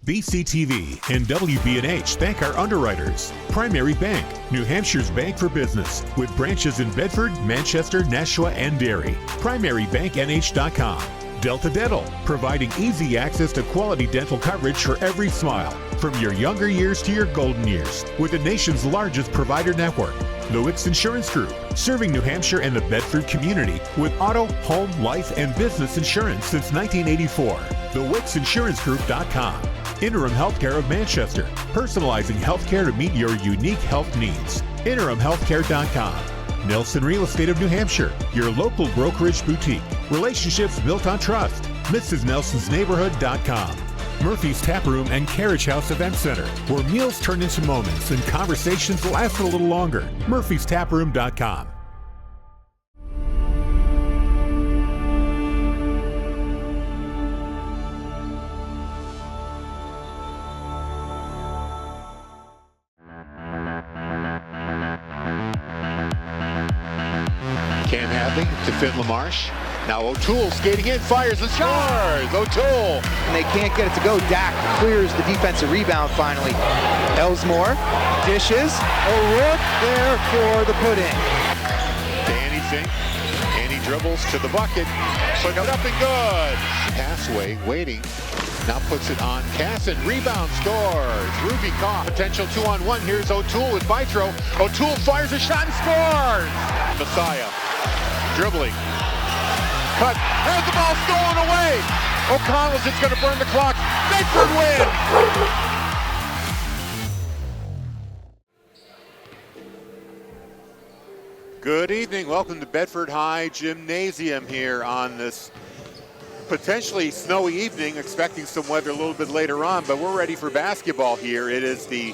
BCTV and WB&H thank our underwriters. Primary Bank, New Hampshire's bank for business, with branches in Bedford, Manchester, Nashua, and Derry. PrimaryBankNH.com. Delta Dental, providing easy access to quality dental coverage for every smile, from your younger years to your golden years, with the nation's largest provider network. The Wicks Insurance Group, serving New Hampshire and the Bedford community with auto, home, life, and business insurance since 1984. TheWicksInsuranceGroup.com. Interim Healthcare of Manchester, personalizing healthcare to meet your unique health needs. InterimHealthcare.com. Nelson Real Estate of New Hampshire, your local brokerage boutique. Relationships built on trust. MrsNelsonsNeighborhood.com. Murphy's Tap Room and Carriage House Event Center, where meals turn into moments and conversations last a little longer. Murphy'sTapRoom.com. Cam Hadley to Finn LaMarche. Now O'Toole skating in, fires and scores! O'Toole! And they can't get it to go. Dak clears the defensive rebound finally. Elsmore dishes. O'Rourke there for the put-in. Danny Zink. And he dribbles to the bucket. Took it up and good. Passway waiting. Now puts it on Casson. Rebound scores. Ruby caught. Potential 2-on-1. Here's O'Toole with Vitro. O'Toole fires a shot and scores! Messiah. Dribbling. Cut. Has the ball stolen away. O'Connell's just going to burn the clock. Bedford win. Good evening. Welcome to Bedford High Gymnasium here on this potentially snowy evening. Expecting some weather a little bit later on, but we're ready for basketball here. It is the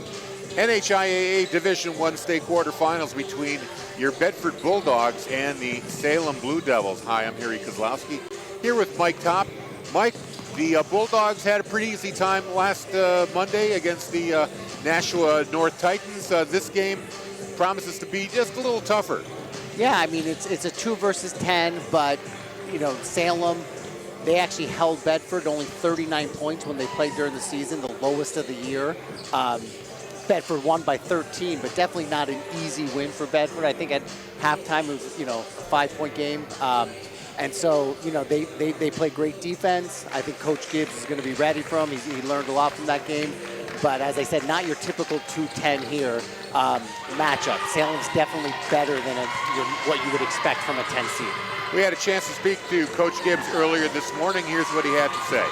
NHIAA Division I state quarterfinals between your Bedford Bulldogs and the Salem Blue Devils. Hi, I'm Harry Kozlowski here with Mike Top. Mike, the Bulldogs had a pretty easy time last Monday against the Nashua North Titans. This game promises to be just a little tougher. Yeah, I mean, it's a 2 versus 10, but, you know, Salem, they actually held Bedford only 39 points when they played during the season, the lowest of the year. Bedford won by 13, but definitely not an easy win for Bedford. I think at halftime it was, you know, a 5-point game. And so, you know, they play great defense. I think Coach Gibbs is going to be ready for them. He learned a lot from that game. But as I said, not your typical 2-10 here matchup. Salem's definitely better than what you would expect from a 10 seed. We had a chance to speak to Coach Gibbs earlier this morning. Here's what he had to say.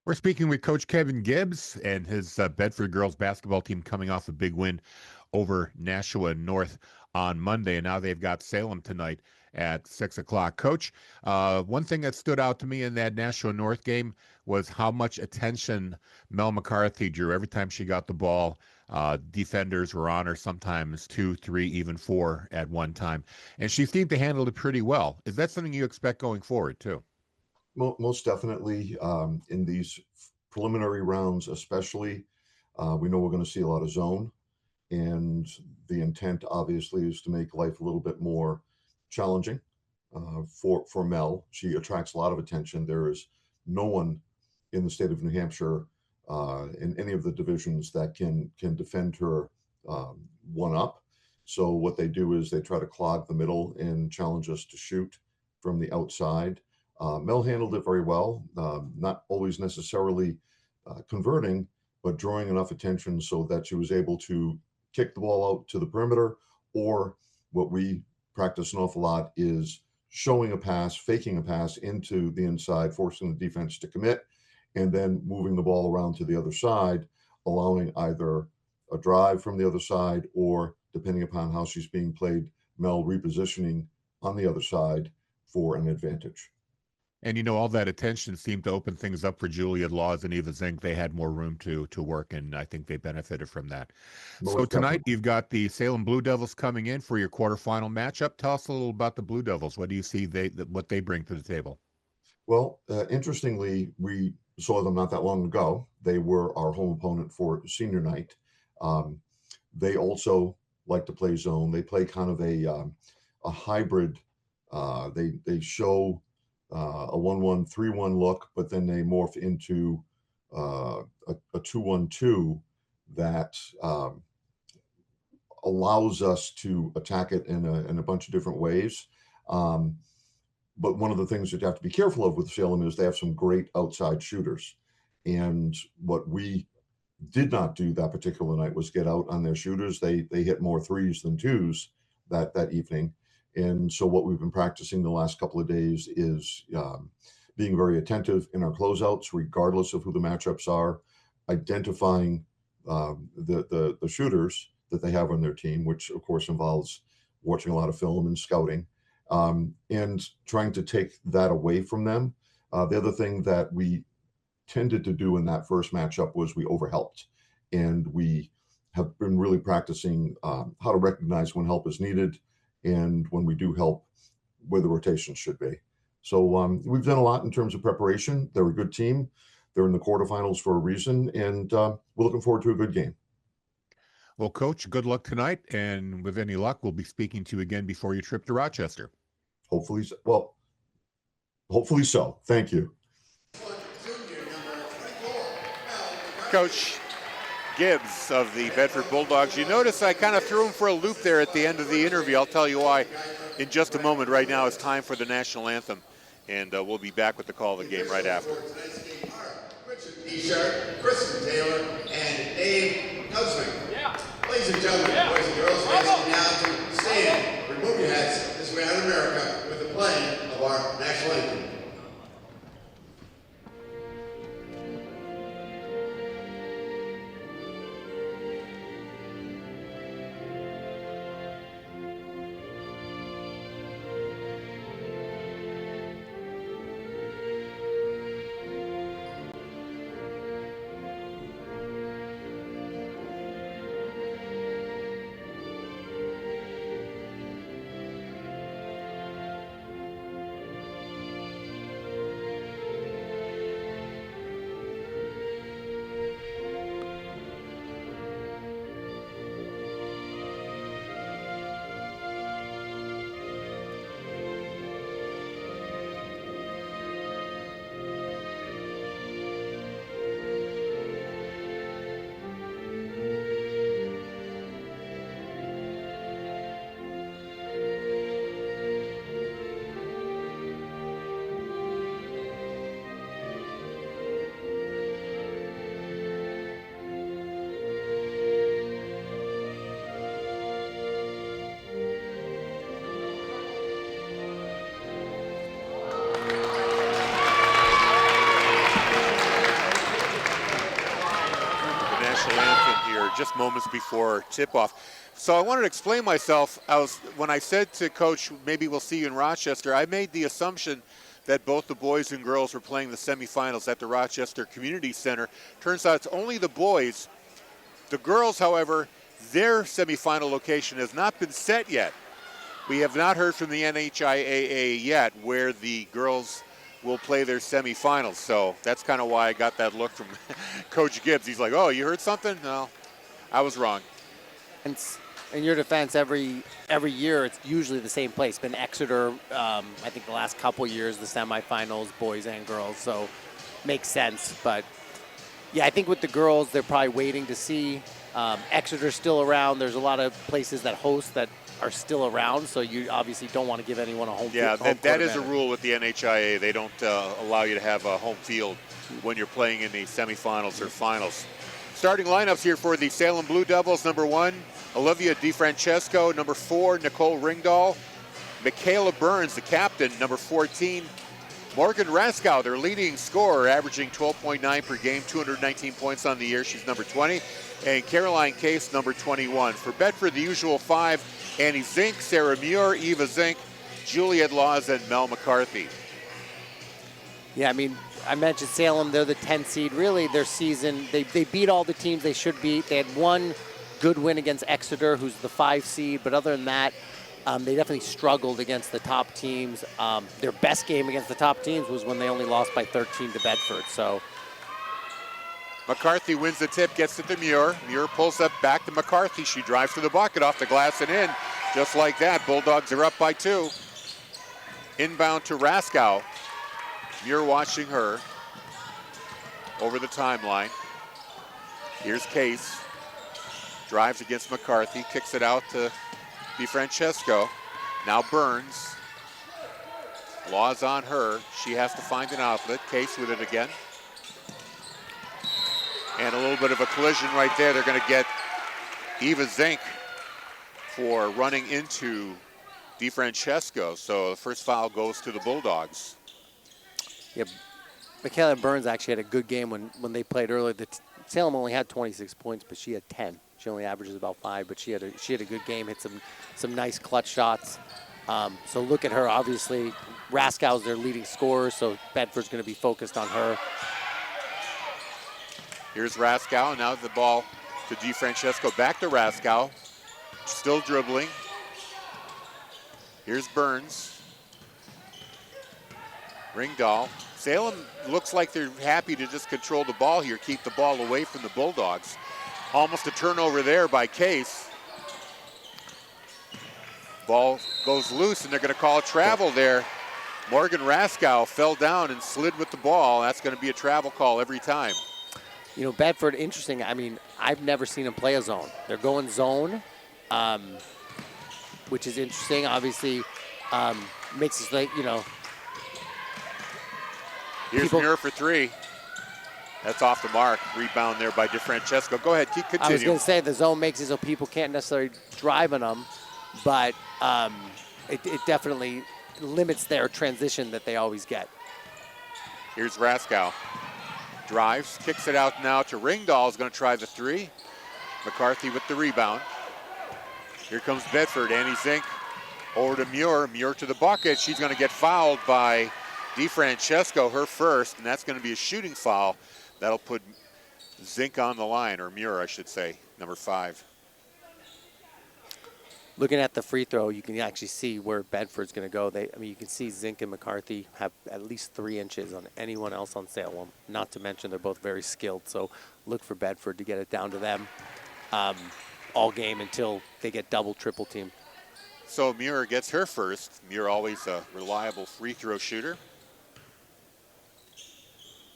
We're speaking with Coach Kevin Gibbs and his Bedford girls basketball team coming off a big win over Nashua North on Monday, and now they've got Salem tonight at 6 o'clock. Coach, one thing that stood out to me in that Nashua North game was how much attention Mel McCarthy drew every time she got the ball. Defenders were on her, sometimes 2, 3, even 4 at one time, and she seemed to handle it pretty well. Is that something you expect going forward too? Most definitely. In these preliminary rounds especially, we know we're going to see a lot of zone, and the intent obviously is to make life a little bit more challenging for Mel. She attracts a lot of attention. There is no one in the state of New Hampshire in any of the divisions that can defend her one up. So what they do is they try to clog the middle and challenge us to shoot from the outside. Mel handled it very well, not always necessarily converting, but drawing enough attention so that she was able to kick the ball out to the perimeter, or what we practice an awful lot is showing a pass, faking a pass into the inside, forcing the defense to commit, and then moving the ball around to the other side, allowing either a drive from the other side or, depending upon how she's being played, Mel repositioning on the other side for an advantage. And, you know, all that attention seemed to open things up for Juliet Laws and Eva Zink. They had more room to work, and I think they benefited from that. So tonight you've got the Salem Blue Devils coming in for your quarterfinal matchup. Tell us a little about the Blue Devils. What do you see what they bring to the table? Well, interestingly, we saw them not that long ago. They were our home opponent for senior night. They also like to play zone. They play kind of a hybrid. They show a 1-1, 3-1 look, but then they morph into a a 2-1-2 that allows us to attack it in a bunch of different ways. But one of the things that you have to be careful of with Salem is they have some great outside shooters. And what we did not do that particular night was get out on their shooters. They hit more threes than twos that evening. And so what we've been practicing the last couple of days is being very attentive in our closeouts, regardless of who the matchups are, identifying the shooters that they have on their team, which of course involves watching a lot of film and scouting, and trying to take that away from them. The other thing that we tended to do in that first matchup was we overhelped, and we have been really practicing how to recognize when help is needed and when we do help, where the rotations should be. So we've done a lot in terms of preparation. They're a good team. They're in the quarterfinals for a reason, and we're looking forward to a good game. Well, Coach, good luck tonight, and with any luck, we'll be speaking to you again before your trip to Rochester. Hopefully, well, hopefully so. Thank you. Coach Gibbs of the Bedford Bulldogs. You notice I kind of threw him for a loop there at the end of the interview. I'll tell you why in just a moment. Right now it's time for the national anthem, and we'll be back with the call of the game right after. Richard T-shirt, Kristen Taylor, and Dave Guzman. Yeah. Ladies and gentlemen, boys and girls, we're asking now to stand, remove your hats, this way on America, with the playing of our national anthem. Just moments before tip-off. So I wanted to explain myself. When I said to Coach, maybe we'll see you in Rochester, I made the assumption that both the boys and girls were playing the semifinals at the Rochester Community Center. Turns out it's only the boys. The girls, however, their semifinal location has not been set yet. We have not heard from the NHIAA yet where the girls will play their semifinals. So that's kind of why I got that look from Coach Gibbs. He's like, oh, you heard something? No. I was wrong. And in your defense, every year it's usually the same place. It's been Exeter, I think the last couple years, the semifinals, boys and girls, so makes sense. But yeah, I think with the girls, they're probably waiting to see. Exeter's still around. There's a lot of places that host that are still around, so you obviously don't want to give anyone a home field. Yeah, that is a rule with the NHIAA. They don't allow you to have a home field when you're playing in the semifinals or finals. Starting lineups here for the Salem Blue Devils. Number 1, Olivia DiFrancesco. Number 4, Nicole Ringdahl. Michaela Burns, the captain. Number 14, Morgan Raskow, their leading scorer, averaging 12.9 per game, 219 points on the year. She's number 20. And Caroline Case, number 21. For Bedford, the usual 5, Annie Zink, Sarah Muir, Eva Zink, Juliet Laws, and Mel McCarthy. Yeah, I mean, I mentioned Salem, they're the 10th seed. Really, their season, they beat all the teams they should beat. They had one good win against Exeter, who's the 5 seed, but other than that, they definitely struggled against the top teams. Their best game against the top teams was when they only lost by 13 to Bedford. So McCarthy wins the tip, gets it to Muir. Muir pulls up back to McCarthy. She drives to the bucket, off the glass and in. Just like that, Bulldogs are up by 2. Inbound to Raskow. Muir watching her over the timeline. Here's Case. Drives against McCarthy, kicks it out to DeFrancesco. Now Burns. Law's on her. She has to find an outlet. Case with it again. And a little bit of a collision right there. They're going to get Eva Zink for running into DeFrancesco. So the first foul goes to the Bulldogs. Yeah, Michaela Burns actually had a good game when they played earlier. Salem only had 26 points, but she had 10. She only averages about 5, but she had a good game. Hit some nice clutch shots. So look at her. Obviously, Raskow's their leading scorer, so Bedford's going to be focused on her. Here's Raskow. Now the ball to DeFrancesco. Back to Raskow. Still dribbling. Here's Burns. Ringdahl. Salem looks like they're happy to just control the ball here, keep the ball away from the Bulldogs. Almost a turnover there by Case. Ball goes loose, and they're going to call a travel there. Morgan Raskow fell down and slid with the ball. That's going to be a travel call every time. You know, Bedford, interesting. I mean, I've never seen them play a zone. They're going zone, which is interesting. Obviously, makes us like, you know. Here's Muir for 3. That's off the mark. Rebound there by DeFrancesco. Go ahead, continue. I was going to say the zone makes it so people can't necessarily drive on them, but it definitely limits their transition that they always get. Here's Raskow. Drives, kicks it out now to Ringdahl. Is going to try the 3. McCarthy with the rebound. Here comes Bedford. Annie Zink over to Muir. Muir to the bucket. She's going to get fouled by DeFrancesco, her first, and that's going to be a shooting foul. That'll put Zink on the line, or Muir, I should say, number 5. Looking at the free throw, you can actually see where Bedford's going to go. You can see Zink and McCarthy have at least 3 inches on anyone else on Salem. Not to mention they're both very skilled, so look for Bedford to get it down to them all game until they get double, triple team. So Muir gets her first. Muir always a reliable free throw shooter.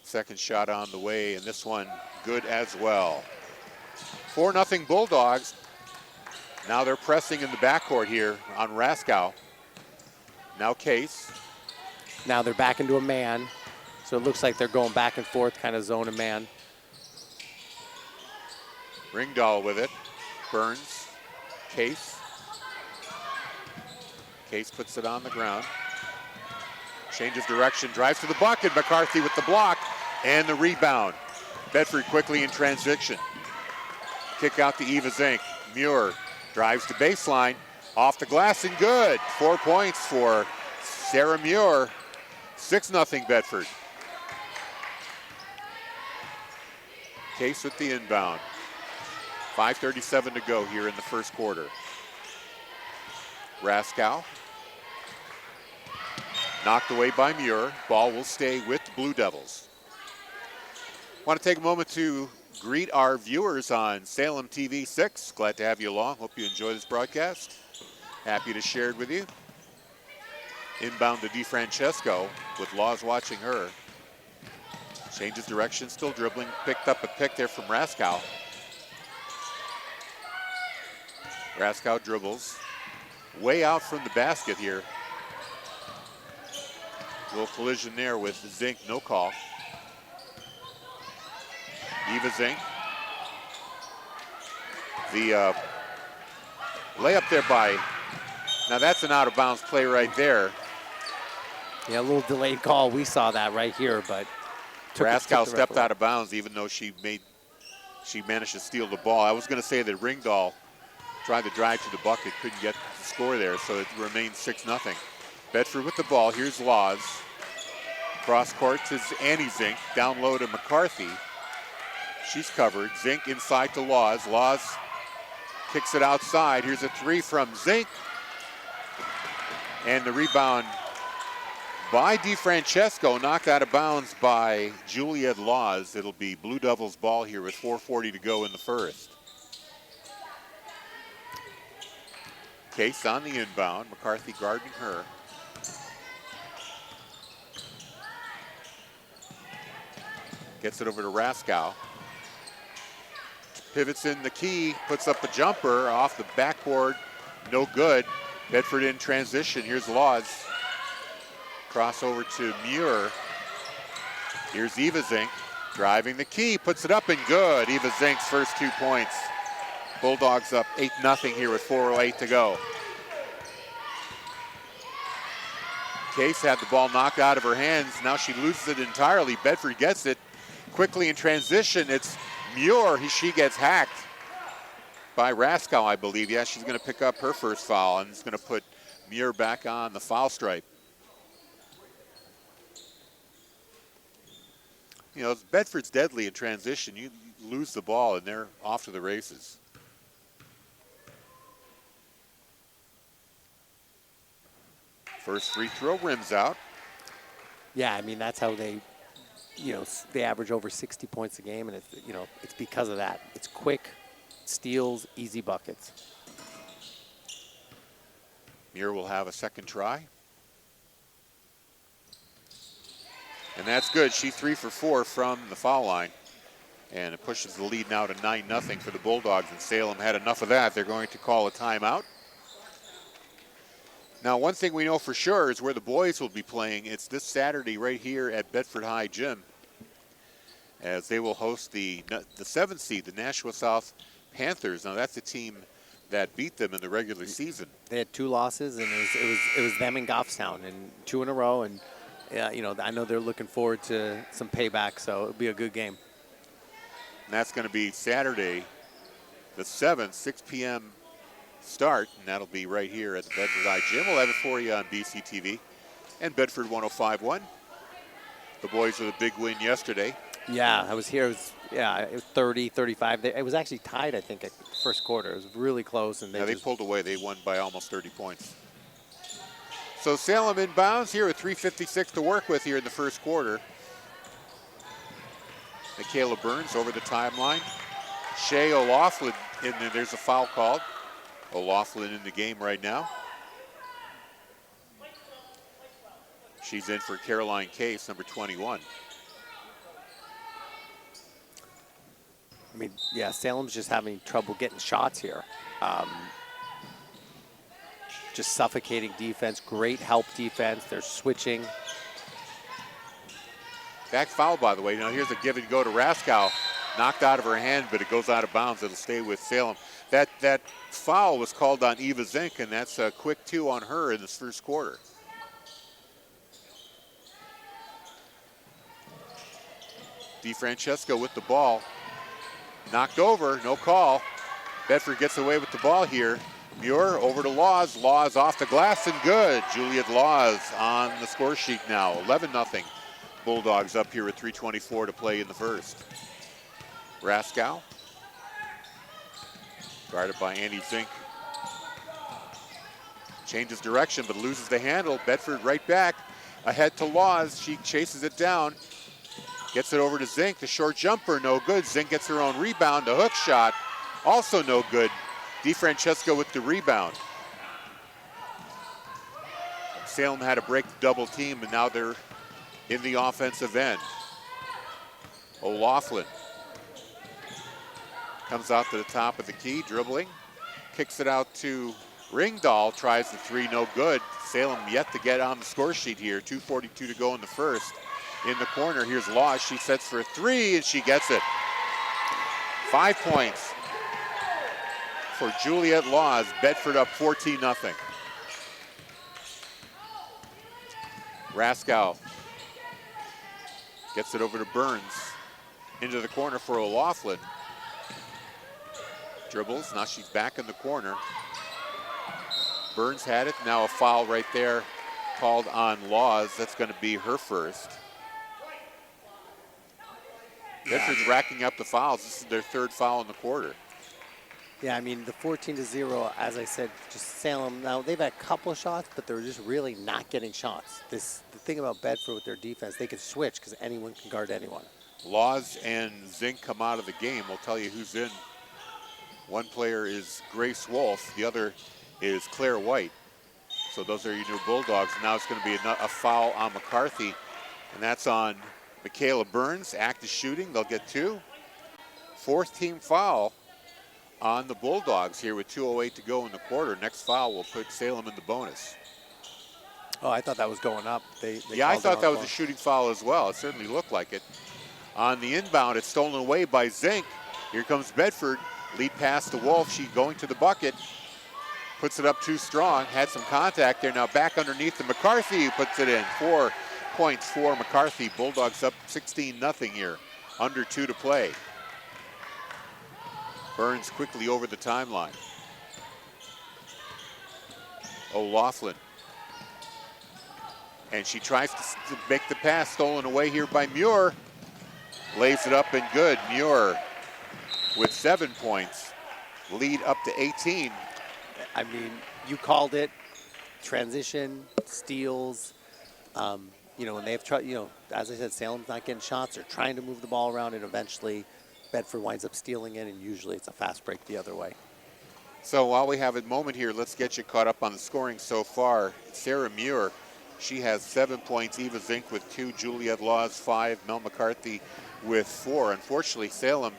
Second shot on the way, and this one good as well. 4-0 Bulldogs. Now they're pressing in the backcourt here on Raskow. Now Case. Now they're back into a man, so it looks like they're going back and forth, kind of zone and man. Ringdahl with it. Burns. Case. Case puts it on the ground. Changes direction, drives to the bucket. McCarthy with the block and the rebound. Bedford quickly in transition. Kick out to Eva Zink. Muir drives to baseline. Off the glass and good. 4 points for Sarah Muir. 6-0 Bedford. Case with the inbound. 5:37 to go here in the first quarter. Raskow. Knocked away by Muir. Ball will stay with the Blue Devils. Want to take a moment to greet our viewers on Salem TV 6. Glad to have you along. Hope you enjoy this broadcast. Happy to share it with you. Inbound to DeFrancesco with Laws watching her. Changes direction, still dribbling. Picked up a pick there from Raskow. Raskow dribbles. Way out from the basket here. Little collision there with Zink, no call. Eva Zink. The layup there by, now that's an out of bounds play right there. Yeah, a little delayed call. We saw that right here, but Raskow stepped out of bounds even though she managed to steal the ball. I was going to say that Ringdahl tried to drive to the bucket, couldn't get the score there, so it remains 6-0. Bedford with the ball. Here's Laws. Cross court to Annie Zink. Down low to McCarthy. She's covered. Zink inside to Laws. Laws kicks it outside. Here's a 3 from Zink. And the rebound by DeFrancesco, knocked out of bounds by Juliet Laws. It'll be Blue Devils ball here with 4:40 to go in the first. Case on the inbound. McCarthy guarding her. Gets it over to Raskow. Pivots in the key, puts up a jumper off the backboard. No good. Bedford in transition. Here's Laws. Crossover to Muir. Here's Eva Zink. Driving the key, puts it up and good. Eva Zink's first 2 points. Bulldogs up 8-0 here with 4:08 to go. Case had the ball knocked out of her hands. Now she loses it entirely. Bedford gets it quickly in transition. It's Muir. She gets hacked by Raskow, I believe. Yeah, she's going to pick up her first foul, and it's going to put Muir back on the foul stripe. You know, Bedford's deadly in transition. You lose the ball, and they're off to the races. First free throw, rims out. Yeah, I mean, that's how they, they average over 60 points a game, and it's because of that. It's quick, steals, easy buckets. Muir will have a second try. And that's good. She's 3 for 4 from the foul line. And it pushes the lead now to 9-0 for the Bulldogs. And Salem had enough of that. They're going to call a timeout. Now, one thing we know for sure is where the boys will be playing. It's this Saturday right here at Bedford High Gym, as they will host the 7th seed, the Nashua South Panthers. Now, that's a team that beat them in the regular season. They had 2 losses, and it was them and Goffstown, and 2 in a row. And I know they're looking forward to some payback, so it'll be a good game. And that's going to be Saturday, the 7th, 6 p.m. start, and that'll be right here at the Bedford High Gym. We'll have it for you on BCTV and Bedford 105.1. The boys with a big win yesterday. Yeah, I was here. It was 30, 35. It was actually tied, I think, at the first quarter. It was really close. And they pulled away. They won by almost 30 points. So Salem inbounds here with 3:56 to work with here in the first quarter. Michaela Burns over the timeline. Shea O'Loughlin in there. There's a foul called. O'Loughlin in the game right now. She's in for Caroline Case, number 21. I mean, yeah, Salem's just having trouble getting shots here. Just suffocating defense, great help defense. They're switching. Back foul, by the way. Now here's a give and go to Raskow. Knocked out of her hand, but it goes out of bounds. It'll stay with Salem. That foul was called on Eva Zink, and that's a quick 2 on her in this first quarter. DeFrancesco with the ball. Knocked over, no call. Bedford gets away with the ball here. Muir over to Laws. Laws off the glass and good. Juliet Laws on the score sheet now. 11-0. Bulldogs up here with 3:24 to play in the first. Raskow. Guarded by Andy Zink. Changes direction but loses the handle. Bedford right back. Ahead to Laws. She chases it down. Gets it over to Zink. The short jumper, no good. Zink gets her own rebound. A hook shot, also no good. DeFrancesco with the rebound. Salem had to break the double team, and now they're in the offensive end. O'Loughlin comes out to the top of the key, dribbling. Kicks it out to Ringdahl, tries the 3, no good. Salem yet to get on the score sheet here. 2:42 to go in the first. In the corner, here's Laws. She sets for a 3, and she gets it. 5 points for Juliet Laws. Bedford up 14-0. Raskow gets it over to Burns. Into the corner for O'Loughlin. Dribbles, now she's back in the corner. Burns had it, now a foul right there called on Laws. That's going to be her first. Bedford's racking up the fouls. This is their 3rd foul in the quarter. Yeah, I mean, the 14-0, as I said, just Salem. Now, they've had a couple of shots, but they're just really not getting shots. The thing about Bedford with their defense, they can switch because anyone can guard anyone. Laws and Zink come out of the game. We'll tell you who's in. One player is Grace Wolf. The other is Claire White. So those are your new Bulldogs. Now it's going to be a foul on McCarthy, and that's on Michaela Burns. Active shooting, they'll get 2. 4th team foul on the Bulldogs here with 2:08 to go in the quarter. Next foul will put Salem in the bonus. Oh, I thought that was going up. Yeah, I thought that was a shooting foul as well. It certainly looked like it. On the inbound, it's stolen away by Zink. Here comes Bedford. Lead pass to Wolf. She going to the bucket. Puts it up too strong. Had some contact there. Now back underneath to McCarthy, who puts it in. 4 points for McCarthy. Bulldogs up 16-0 here. Under 2 to play. Burns quickly over the timeline. O'Laughlin. And she tries to make the pass, stolen away here by Muir. Lays it up and good. Muir with 7 points. Lead up to 18. I mean, you called it. Transition, steals. You know, when they have tried, you know, as I said, Salem's not getting shots. They're trying to move the ball around, and eventually Bedford winds up stealing it, and usually it's a fast break the other way. So while we have a moment here, let's get you caught up on the scoring so far. Sarah Muir, she has 7 points. Eva Zink with 2. Juliet Laws 5. Mel McCarthy with 4. Unfortunately, Salem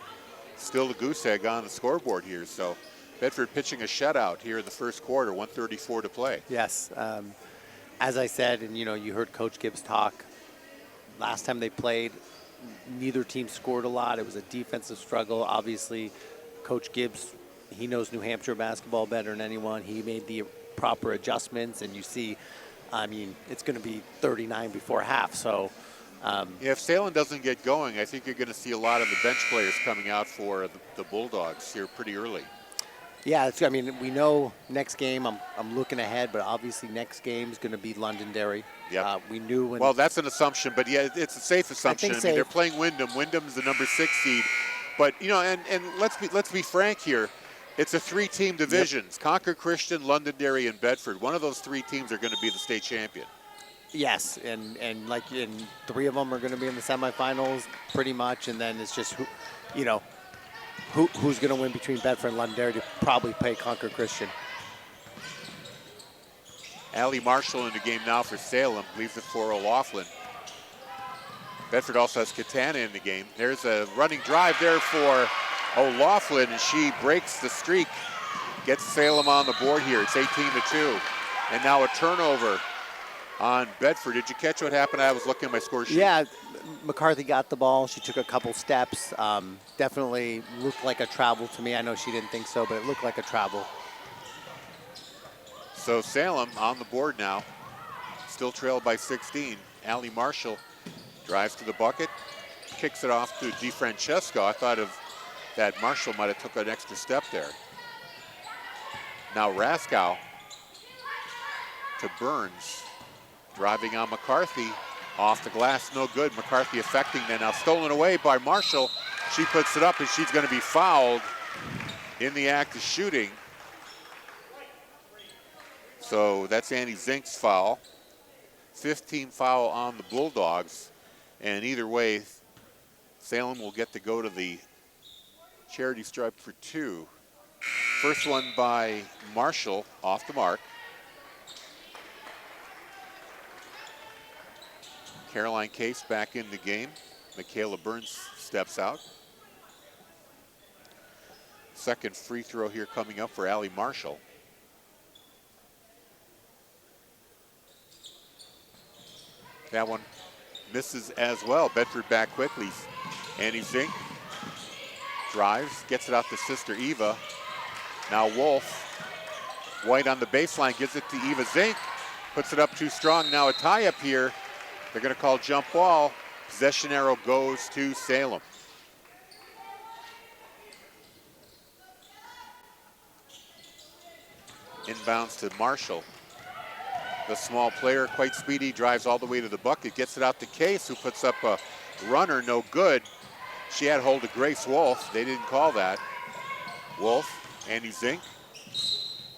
still the goose egg on the scoreboard here. So Bedford pitching a shutout here in the first quarter, 1:34 to play. Yes. As I said, and you know, you heard Coach Gibbs talk, last time they played, neither team scored a lot. It was a defensive struggle. Obviously, Coach Gibbs, he knows New Hampshire basketball better than anyone. He made the proper adjustments, and you see, I mean, it's going to be 39 before half. So, yeah, if Salem doesn't get going, I think you're going to see a lot of the bench players coming out for the Bulldogs here pretty early. yeah, I mean, we know next game. I'm looking ahead, but obviously next game is going to be Londonderry. Yeah, we knew when. Well, that's an assumption, but yeah, it's a safe assumption. I mean, safe. they're playing Wyndham. Wyndham's the number 6 seed, but you know, and let's be frank here. It's a 3-team division. Yep. Concord Christian, Londonderry, and Bedford. One of those 3 teams are going to be the state champion. Yes, and 3 of them are going to be in the semifinals, pretty much, and then it's just who, you know, who's going to win between Bedford and Londonderry to probably play Concord Christian. Allie Marshall in the game now for Salem, leaves it for O'Laughlin. Bedford also has Katana in the game. There's a running drive there for O'Laughlin, and she breaks the streak, gets Salem on the board here. It's 18-2, and now a turnover on Bedford. Did you catch what happened? I was looking at my score sheet. Yeah, McCarthy got the ball. She took a couple steps. Definitely looked like a travel to me. I know she didn't think so, but it looked like a travel. So Salem on the board now, still trailed by 16. Allie Marshall drives to the bucket, kicks it off to DeFrancesco. I thought of that Marshall might have took an extra step there. Now Raskow to Burns, driving on McCarthy, off the glass, no good. McCarthy affecting that, now stolen away by Marshall. She puts it up, and she's going to be fouled in the act of shooting. So that's Annie Zink's foul. 15 foul on the Bulldogs, and either way, Salem will get to go to the charity stripe for 2. First one by Marshall, off the mark. Caroline Case back in the game. Michaela Burns steps out. Second free throw here coming up for Allie Marshall. That one misses as well. Bedford back quickly. Annie Zink drives, gets it out to sister Eva. Now Wolf. White on the baseline, gives it to Eva Zink. Puts it up too strong. Now a tie-up here. They're going to call jump ball. Possession arrow goes to Salem. Inbounds to Marshall. The small player, quite speedy, drives all the way to the bucket, gets it out to Case, who puts up a runner, no good. She had hold of Grace Wolf. They didn't call that. Wolf, Annie Zink.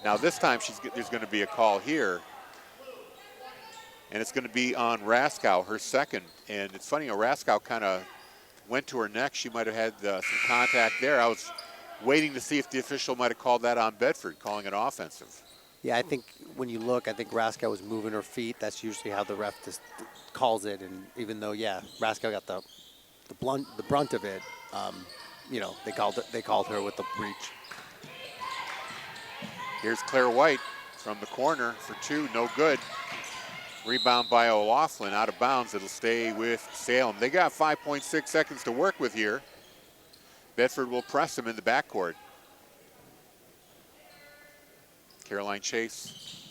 Now this time there's going to be a call here. And it's going to be on Raskow, her second. And it's funny, Raskow kind of went to her neck. She might have had some contact there. I was waiting to see if the official might have called that on Bedford, calling it offensive. Yeah, I think when you look, I think Raskow was moving her feet. That's usually how the ref just calls it. And even though, yeah, Raskow got the brunt of it, you know, they called her with the breach. Here's Claire White from the corner for two, no good. Rebound by O'Laughlin, out of bounds. It'll stay with Salem. They got 5.6 seconds to work with here. Bedford will press them in the backcourt. Caroline Chase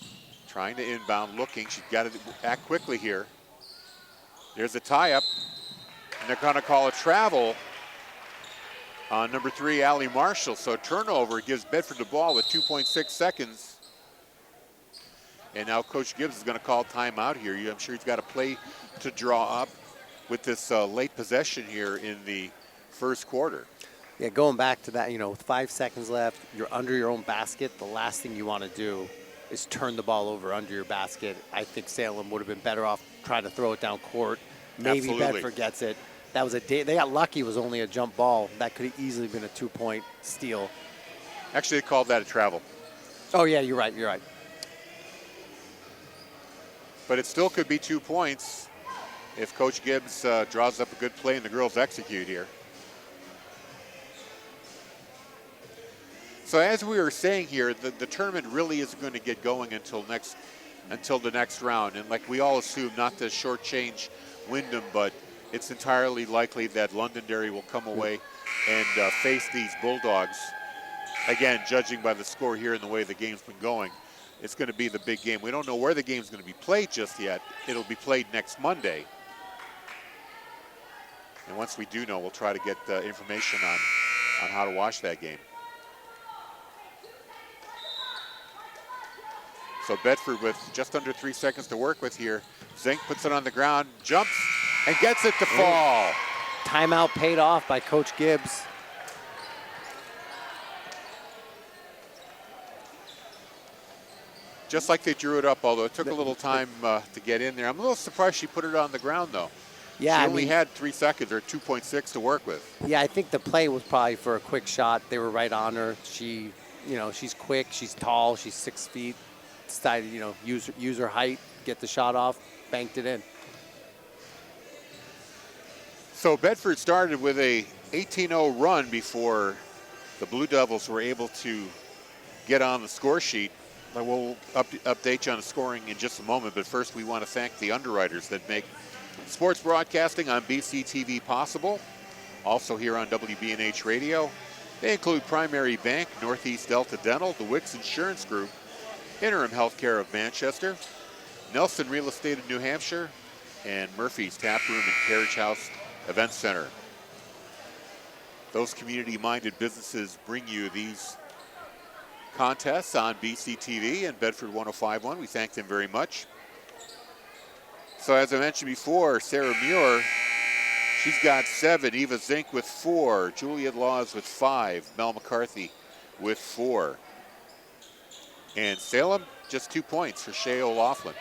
trying to inbound, looking. She's got to act quickly here. There's a tie-up, and they're going to call a travel on number 3, Allie Marshall. So turnover gives Bedford the ball with 2.6 seconds. And now Coach Gibbs is going to call timeout here. I'm sure he's got a play to draw up with this late possession here in the first quarter. Yeah, going back to that, with 5 seconds left, you're under your own basket. The last thing you want to do is turn the ball over under your basket. I think Salem would have been better off trying to throw it down court. Maybe Absolutely. Bedford gets it. That was they got lucky. It was only a jump ball. That could have easily been a 2-point steal. Actually, they called that a travel. Oh, yeah, you're right. But it still could be 2 points if Coach Gibbs draws up a good play and the girls execute here. So as we were saying here, the tournament really isn't going to get going until the next round. And like we all assume, not to shortchange Wyndham, but it's entirely likely that Londonderry will come away and face these Bulldogs. Again, judging by the score here and the way the game's been going, it's going to be the big game. We don't know where the game's going to be played just yet. It'll be played next Monday. And once we do know, we'll try to get information on how to watch that game. So Bedford with just under 3 seconds to work with here. Zink puts it on the ground, jumps, and gets it to fall. Timeout paid off by Coach Gibbs. Just like they drew it up, although it took a little time to get in there. I'm a little surprised she put it on the ground, though. Yeah, she only had 3 seconds or 2.6 to work with. Yeah, I think the play was probably for a quick shot. They were right on her. She, she's quick, she's tall, she's 6 feet. Decided, use her height, get the shot off, banked it in. So Bedford started with a 18-0 run before the Blue Devils were able to get on the score sheet. We'll update you on the scoring in just a moment, but first we want to thank the underwriters that make sports broadcasting on BCTV possible. Also here on WBNH Radio. They include Primary Bank, Northeast Delta Dental, the Wicks Insurance Group, Interim Healthcare of Manchester, Nelson Real Estate of New Hampshire, and Murphy's Tap Room and Carriage House Event Center. Those community-minded businesses bring you these contests on BCTV and Bedford 105.1. We thank them very much. So as I mentioned before, Sarah Muir, she's got 7. Eva Zink with 4. Juliet Laws with 5. Mel McCarthy with 4. And Salem, just 2 points for Shea O'Laughlin.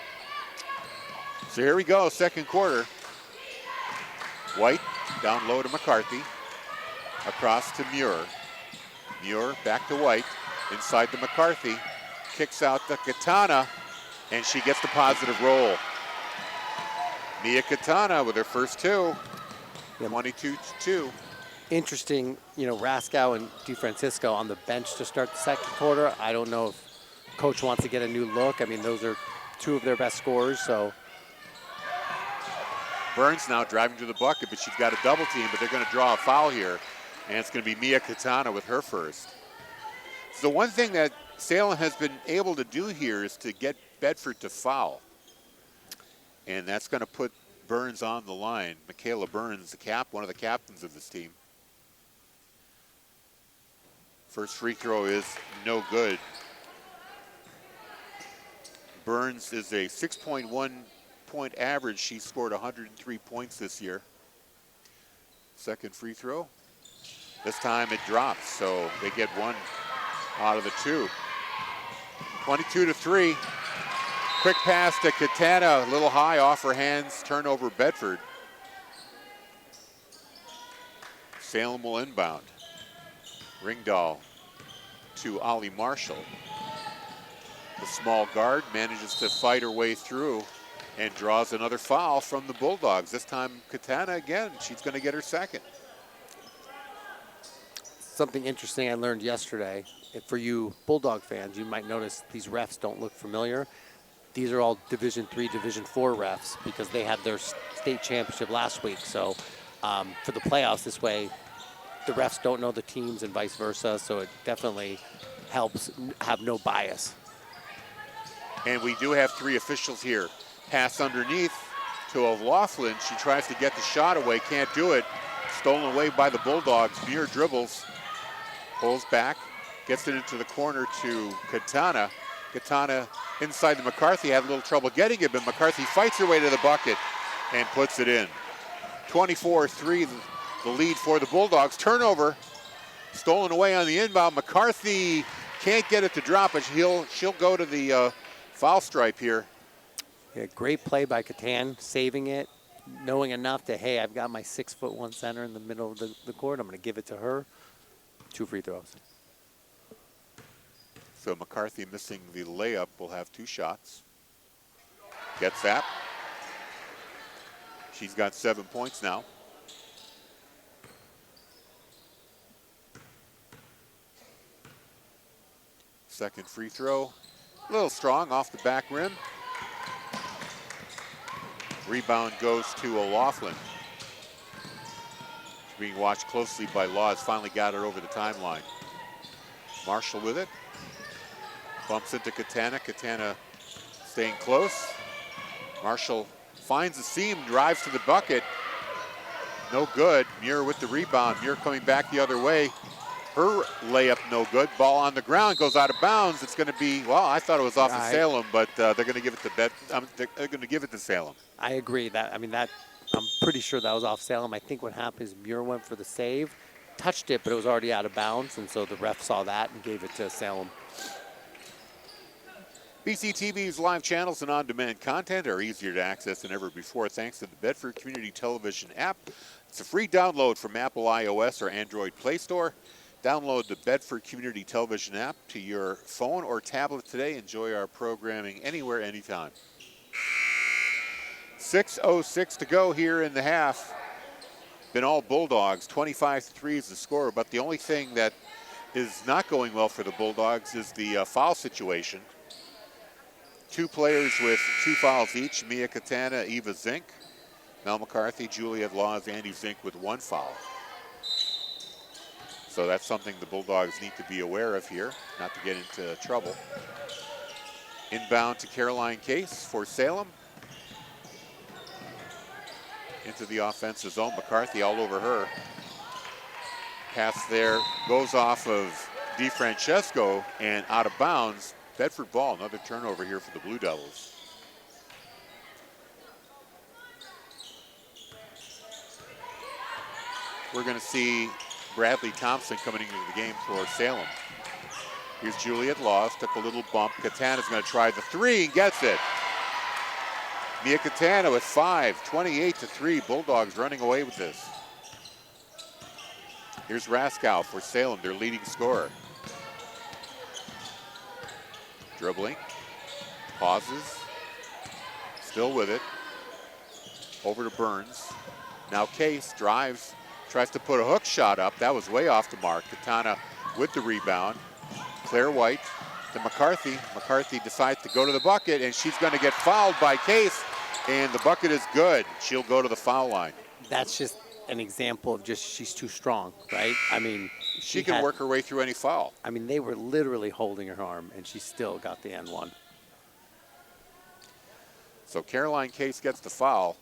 So here we go, second quarter. White down low to McCarthy. Across to Muir. Muir back to White. Inside to McCarthy. Kicks out to Katana. And she gets the positive roll. Mia Katana with her first 2. 22-2. Interesting, Raskow and DeFrancisco on the bench to start the second quarter. I don't know if Coach wants to get a new look. I mean, those are 2 of their best scorers, so. Burns now driving to the bucket, but she's got a double team, but they're going to draw a foul here. And it's going to be Mia Katana with her first. So one thing that Salem has been able to do here is to get Bedford to foul. And that's going to put Burns on the line. Michaela Burns, one of the captains of this team. First free throw is no good. Burns is a 6.1 point average. She scored 103 points this year. Second free throw. This time it drops, so they get 1 out of the 2. 22-3. Quick pass to Katana, a little high off her hands, turnover Bedford. Salem will inbound. Ringdahl to Ollie Marshall. The small guard manages to fight her way through and draws another foul from the Bulldogs. This time Katana again, she's going to get her second. something interesting I learned yesterday. For you Bulldog fans, you might notice these refs don't look familiar. These are all Division III, Division IV refs because they had their state championship last week. So for the playoffs this way, the refs don't know the teams and vice versa. So it definitely helps have no bias. And we do have 3 officials here. Pass underneath to O'Loughlin. She tries to get the shot away, can't do it. Stolen away by the Bulldogs. Muir dribbles, pulls back, gets it into the corner to Katana. Katana inside to McCarthy, had a little trouble getting it, but McCarthy fights her way to the bucket and puts it in. 24-3, the lead for the Bulldogs. Turnover, stolen away on the inbound. McCarthy can't get it to drop, but she'll go to the foul stripe here. Yeah, great play by Catan, saving it, knowing enough that, hey, I've got my 6'1" center in the middle of the court. I'm going to give it to her. 2 free throws. So McCarthy missing the layup will have 2 shots. Gets that. She's got 7 points now. Second free throw, a little strong off the back rim. Rebound goes to O'Loughlin. She's being watched closely by Laws, finally got it over the timeline. Marshall with it. Bumps into Katana. Katana staying close. Marshall finds the seam, drives to the bucket. No good. Muir with the rebound. Muir coming back the other way. Her layup no good. Ball on the ground, goes out of bounds. It's going to be, well, I thought it was off of Salem, but they're going to give it to they're going to give it to Salem. I agree. I'm pretty sure that was off Salem. I think what happened is Muir went for the save, touched it, but it was already out of bounds, and so the ref saw that and gave it to Salem. BCTV's live channels and on-demand content are easier to access than ever before thanks to the Bedford Community Television app. It's a free download from Apple iOS or Android Play Store. Download the Bedford Community Television app to your phone or tablet today. Enjoy our programming anywhere, anytime. 6:06 to go here in the half. Been all Bulldogs. 25-3 is the score, but the only thing that is not going well for the Bulldogs is the foul situation. 2 players with 2 fouls each, Mia Katana, Eva Zink. Mel McCarthy, Juliet Laws, Andy Zink with 1 foul. So that's something the Bulldogs need to be aware of here, not to get into trouble. Inbound to Caroline Case for Salem. Into the offensive zone, McCarthy all over her. Pass there, goes off of DiFrancesco and out of bounds. Bedford ball, another turnover here for the Blue Devils. We're going to see Bradley Thompson coming into the game for Salem. Here's Juliet Laws, took a little bump. Katana's going to try the 3 and gets it. Mia Katana with 5, 28-3. Bulldogs running away with this. Here's Raskow for Salem, their leading scorer. Dribbling, pauses, still with it. Over to Burns. Now Case drives, tries to put a hook shot up. That was way off the mark. Katana with the rebound. Claire White to McCarthy. McCarthy decides to go to the bucket, and she's going to get fouled by Case, and the bucket is good. She'll go to the foul line. That's just an example of just she's too strong, right? I mean, she can work her way through any foul. I mean, they were literally holding her arm, and she still got the N1. So Caroline Case gets the foul.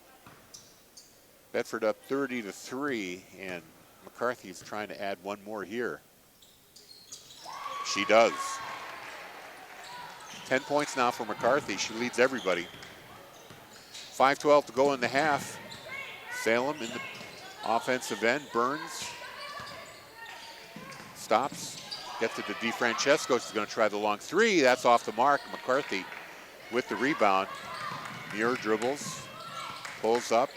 Bedford up 30-3, and McCarthy's trying to add 1 more here. She does. 10 points now for McCarthy. She leads everybody. 5:12 to go in the half. Salem in the offensive end. Burns stops, gets it to DiFrancesco. She's going to try the long 3. That's off the mark. McCarthy with the rebound. Muir dribbles, pulls up,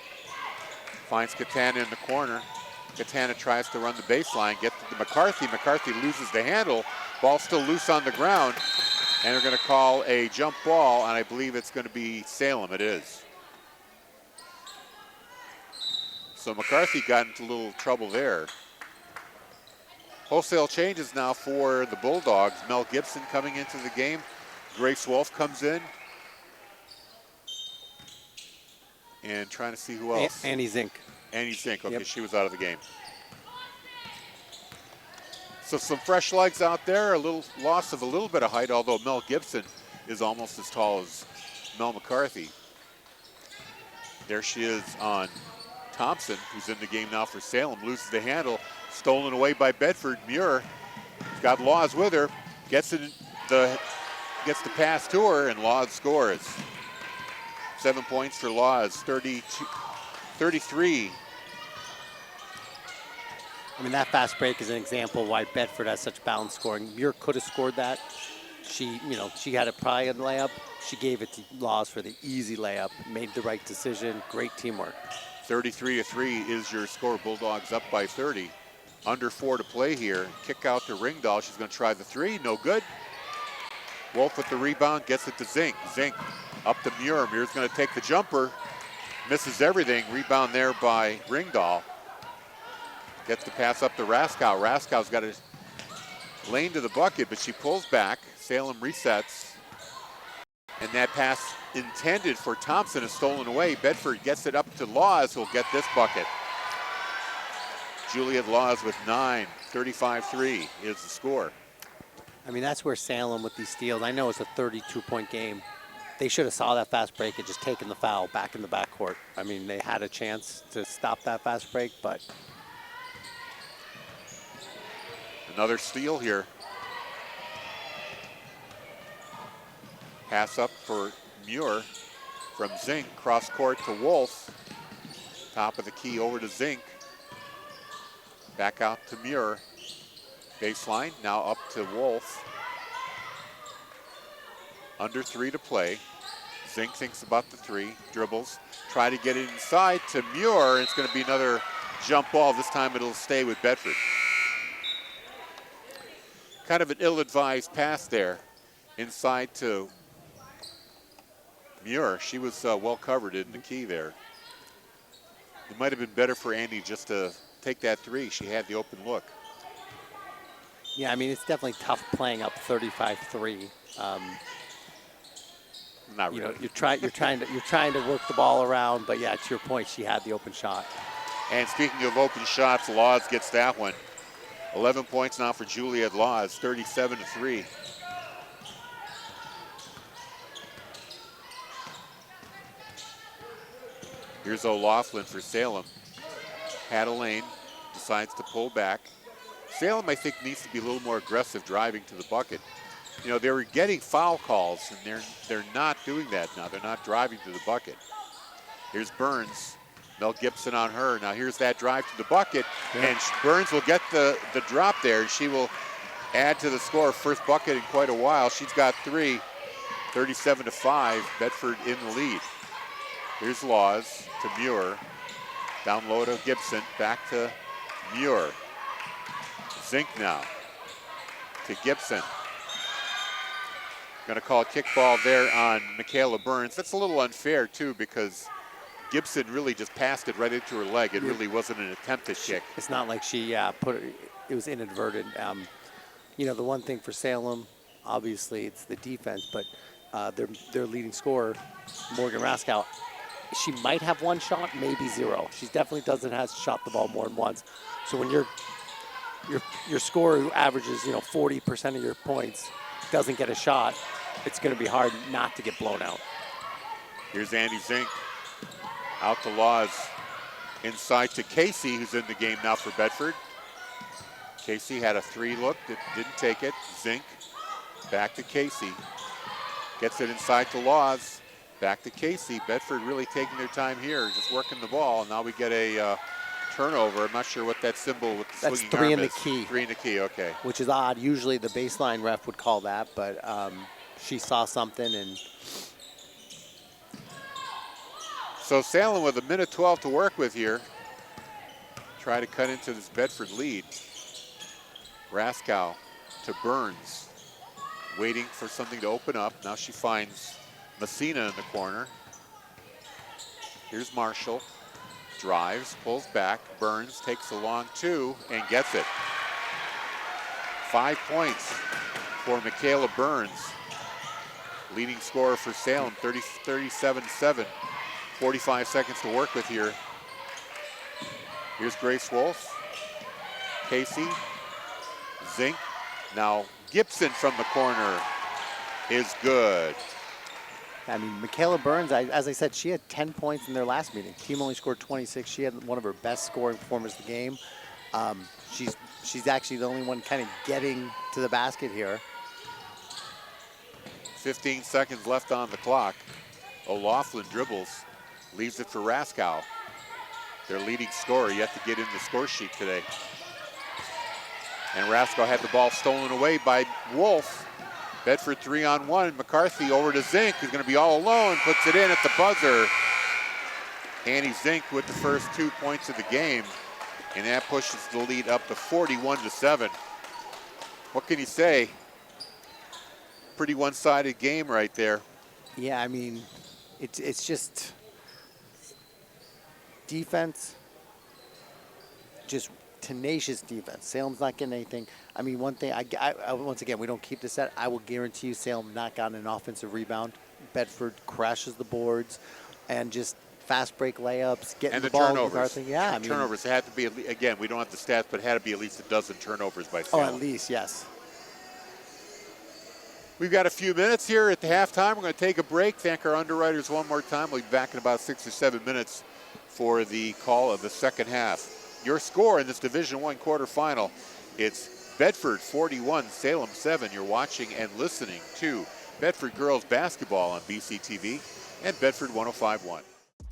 finds Katana in the corner. Katana tries to run the baseline, gets to McCarthy. McCarthy loses the handle. Ball still loose on the ground, and they're going to call a jump ball, and I believe it's going to be Salem. It is. So McCarthy got into a little trouble there. Wholesale changes now for the Bulldogs. Mel Gibson coming into the game. Grace Wolf comes in. And trying to see who else. Annie Zink. Annie Zink, okay, Yep. she was out of the game. So some fresh legs out there, a little loss of a little bit of height, although Mel Gibson is almost as tall as Mel McCarthy. There she is on Thompson, who's in the game now for Salem, loses the handle, stolen away by Bedford. Muir got Laws with her, gets the pass to her, and Laws scores. 7 points for Laws, 33. I mean, that fast break is an example of why Bedford has such balanced scoring. Muir could have scored that. She had a probably a layup. She gave it to Laws for the easy layup, made the right decision. Great teamwork. 33-3 is your score. Bulldogs up by 30. Under 4 to play here. Kick out to Ringdahl. She's going to try the three. No good. Wolf with the rebound. Gets it to Zink. Zink up to Muir. Muir's going to take the jumper. Misses everything. Rebound there by Ringdahl. Gets the pass up to Raskow. Raskow's got a lane to the bucket, but she pulls back. Salem resets. And that pass intended for Thompson is stolen away. Bedford gets it up to Laws, who'll get this bucket. Juliet Laws with 9. 35-3 is the score. I mean, that's where Salem with these steals, I know it's a 32-point game. They should have saw that fast break and just taken the foul back in the backcourt. I mean, they had a chance to stop that fast break, but. Another steal here. Pass up for Muir from Zink. Cross court to Wolf. Top of the key over to Zink. Back out to Muir. Baseline now up to Wolf. Under 3 to play. Zink thinks about the three. Dribbles. Try to get it inside to Muir. It's going to be another jump ball. This time it'll stay with Bedford. Kind of an ill-advised pass there. Inside to Muir. She was well covered in the key there. It might have been better for Andy just to take that three. She had the open look. Yeah, I mean, it's definitely tough playing up 35-3. Not really. You're trying to work the ball around, but yeah, to your point, she had the open shot. And speaking of open shots, Laws gets that one. 11 points now for Juliet Laws, 37-3. Here's O'Laughlin for Salem. Had a lane, decides to pull back. Salem, I think, needs to be a little more aggressive driving to the bucket. You know, they were getting foul calls, and they're not doing that now. They're not driving to the bucket. Here's Burns. Mel Gibson on her. Now here's that drive to the bucket, and Burns will get the drop there, and she will add to the score. First bucket in quite a while. She's got 3, 37-5. Bedford in the lead. Here's Laws to Muir. Down low to Gibson. Back to Muir. Zink now to Gibson. Going to call a kickball there on Michaela Burns. That's a little unfair, too, because Gibson really just passed it right into her leg. It really wasn't an attempted kick. It's not like she put it was inadvertent. The one thing for Salem, obviously, it's the defense, but their leading scorer, Morgan Raskow, she might have one shot, maybe 0. She definitely doesn't have shot the ball more than once. So when your scorer who averages 40% of your points doesn't get a shot, it's going to be hard not to get blown out. Here's Andy Zink. Out to Laws. Inside to Casey, who's in the game now for Bedford. Casey had a 3 look, didn't take it. Zink, back to Casey. Gets it inside to Laws. Back to Casey. Bedford really taking their time here, just working the ball. Now we get a turnover. I'm not sure what that symbol with the That's swinging 3 arm in the is. key. 3 in the key, okay. Which is odd. Usually the baseline ref would call that, but she saw something and. So Salem with 1:12 to work with here. Try to cut into this Bedford lead. Raskow to Burns. Waiting for something to open up. Now she finds Messina in the corner. Here's Marshall. Drives, pulls back. Burns takes a long 2 and gets it. 5 points for Michaela Burns. Leading scorer for Salem, 37-7. 45 seconds to work with here. Here's Grace Wolf. Casey. Zink. Now Gibson from the corner is good. I mean, Michaela Burns, as I said, she had 10 points in their last meeting. Team only scored 26. She had one of her best scoring performances of the game. She's actually the only one kind of getting to the basket here. 15 seconds left on the clock. O'Loughlin dribbles, leaves it for Raskow. Their leading scorer yet to get in the score sheet today. And Raskow had the ball stolen away by Wolf. Bedford 3-on-1. McCarthy over to Zink, who's going to be all alone, puts it in at the buzzer. Annie Zink with the first 2 points of the game, and that pushes the lead up to 41-7. What can you say? Pretty one-sided game right there. Yeah, I mean, it's just defense, just tenacious defense. Salem's not getting anything. I mean, one thing, once again, we don't keep this set. I will guarantee you Salem not gotten an offensive rebound. Bedford crashes the boards and just fast break layups, getting and the ball. Turnovers. Yeah, I mean, turnovers had to be, again, we don't have the stats, but had to be at least a dozen turnovers by Salem. Oh, at least, yes. We've got a few minutes here at the halftime. We're going to take a break. Thank our underwriters one more time. We'll be back in about 6 or 7 minutes for the call of the second half. Your score in this Division I quarterfinal, it's Bedford 41, Salem 7. You're watching and listening to Bedford girls basketball on BCTV and Bedford 105.1.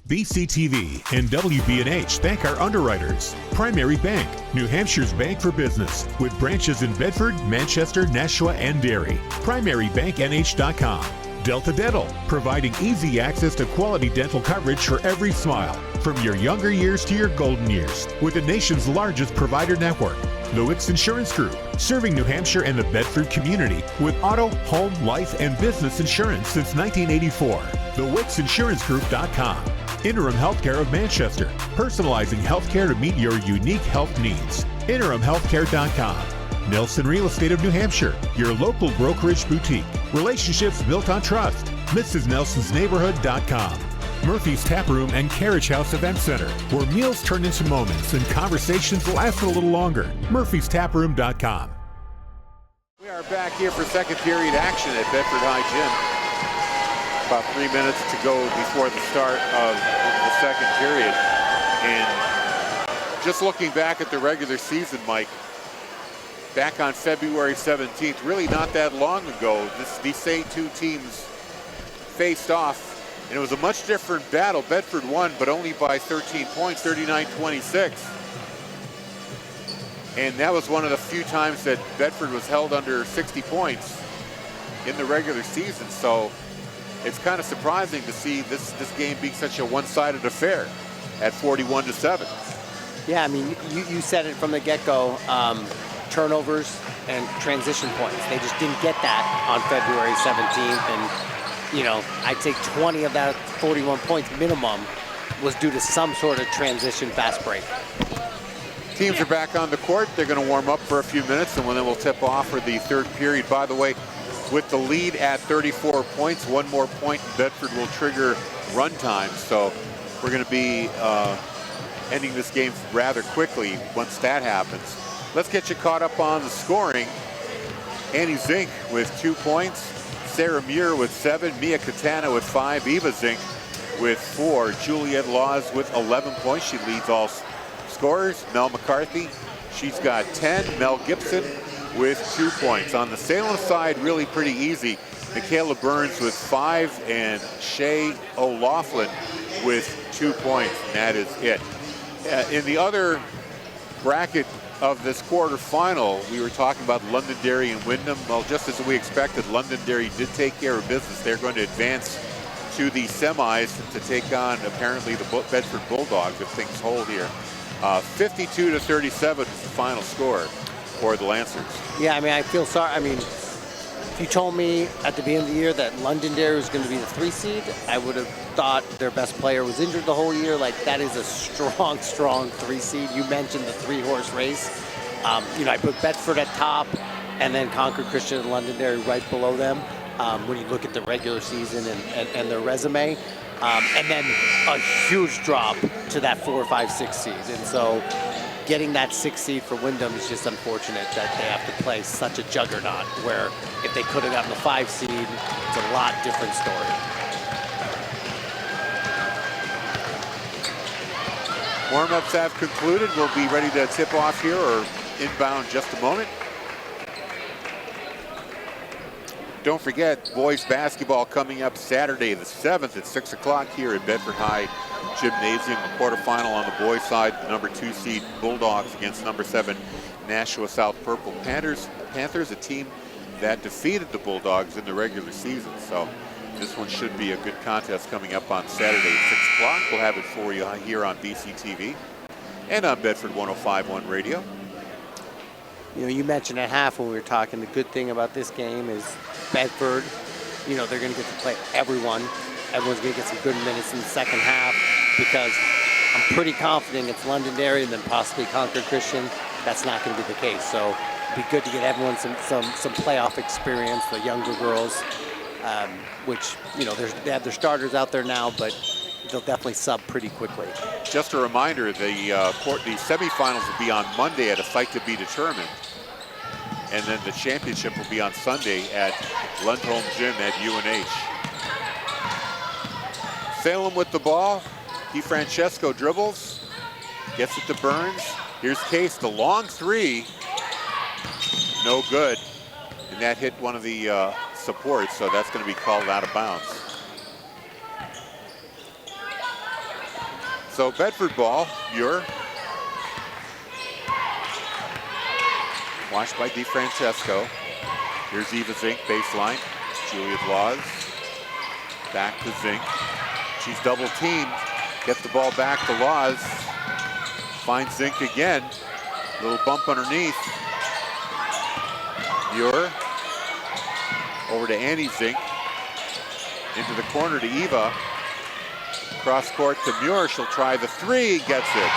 BCTV and WB&H thank our underwriters. Primary Bank, New Hampshire's bank for business, with branches in Bedford, Manchester, Nashua, and Derry. PrimaryBankNH.com. Delta Dental, providing easy access to quality dental coverage for every smile, from your younger years to your golden years, with the nation's largest provider network. The Wicks Insurance Group, serving New Hampshire and the Bedford community with auto, home, life, and business insurance since 1984. TheWicksInsuranceGroup.com. Interim Healthcare of Manchester, personalizing healthcare to meet your unique health needs. InterimHealthcare.com. Nelson Real Estate of New Hampshire, your local brokerage boutique. Relationships built on trust. MrsNelsonsNeighborhood.com. Murphy's Tap Room and Carriage House Event Center, where meals turn into moments and conversations last a little longer. Murphy'sTapRoom.com. We are back here for second period action at Bedford High Gym. About 3 minutes to go before the start of the second period. And just looking back at the regular season, Mike, back on February 17th, really not that long ago, these same two teams faced off, and it was a much different battle. Bedford won, but only by 13 points, 39-26. And that was one of the few times that Bedford was held under 60 points in the regular season. So it's kind of surprising to see this game being such a one-sided affair at 41-7. Yeah, I mean, you said it from the get-go. Turnovers and transition points. They just didn't get that on February 17th. And, you know, I'd say 20 of that 41 points minimum was due to some sort of transition fast break. Teams are back on the court. They're going to warm up for a few minutes, and then we'll tip off for the third period. By the way, with the lead at 34 points, one more point, Bedford will trigger run time. So we're going to be ending this game rather quickly once that happens. Let's get you caught up on the scoring. Annie Zink with 2 points, Sarah Muir with 7, Mia Katana with 5, Eva Zink with 4, Juliet Laws with 11 points. She leads all scorers. Mel McCarthy, she's got 10. Mel Gibson with 2 points. On the Salem side, really pretty easy. Michaela Burns with 5 and Shay O'Loughlin with 2 points. And that is it. In the other bracket of this quarterfinal, we were talking about Londonderry and Wyndham. Well, just as we expected, Londonderry did take care of business. They're going to advance to the semis to take on apparently the Bedford Bulldogs if things hold here. 52-37 is the final score for the Lancers. Yeah, I mean, I feel sorry. I mean, if you told me at the beginning of the year that Londonderry was going to be the 3 seed, I would have thought their best player was injured the whole year. Like, that is a strong, strong 3 seed. You mentioned the 3-horse race. You know, I put Bedford at top. and then Concord Christian and Londonderry right below them. When you look at the regular season and their resume, and then a huge drop to that 4, 5, 6 seed. And so getting that 6 seed for Wyndham is just unfortunate that they have to play such a juggernaut, where if they could have gotten the 5 seed, it's a lot different story. Warm-ups have concluded. We'll be ready to tip off here or inbound just a moment. Don't forget, boys basketball coming up Saturday the 7th at 6 o'clock here at Bedford High Gymnasium. A quarterfinal on the boys' side, the number 2 seed Bulldogs against number 7 Nashua South Purple Panthers. A team that defeated the Bulldogs in the regular season. So this one should be a good contest coming up on Saturday at 6 o'clock. We'll have it for you here on BCTV and on Bedford 105.1 Radio. You know, you mentioned at half when we were talking, the good thing about this game is Bedford, you know, they're going to get to play everyone. Everyone's going to get some good minutes in the second half, because I'm pretty confident it's Londonderry and then possibly Concord Christian. That's not going to be the case. So it'd be good to get everyone some playoff experience, the younger girls, which, you know, they have their starters out there now, but they'll definitely sub pretty quickly. Just a reminder, the semifinals will be on Monday at a site to be determined. And then the championship will be on Sunday at Lundholm Gym at UNH. Salem with the ball. DeFrancesco dribbles, gets it to Burns. Here's Case, the long 3. No good. And that hit one of the supports, so that's going to be called out of bounds. So Bedford ball, Muir. Watched by DeFrancesco. Here's Eva Zink, baseline. Julia Laws. Back to Zink. She's double teamed. Gets the ball back to Laws. Finds Zink again. Little bump underneath. Muir. Over to Annie Zink. Into the corner to Eva. Cross court to Muir. She'll try the 3. Gets it.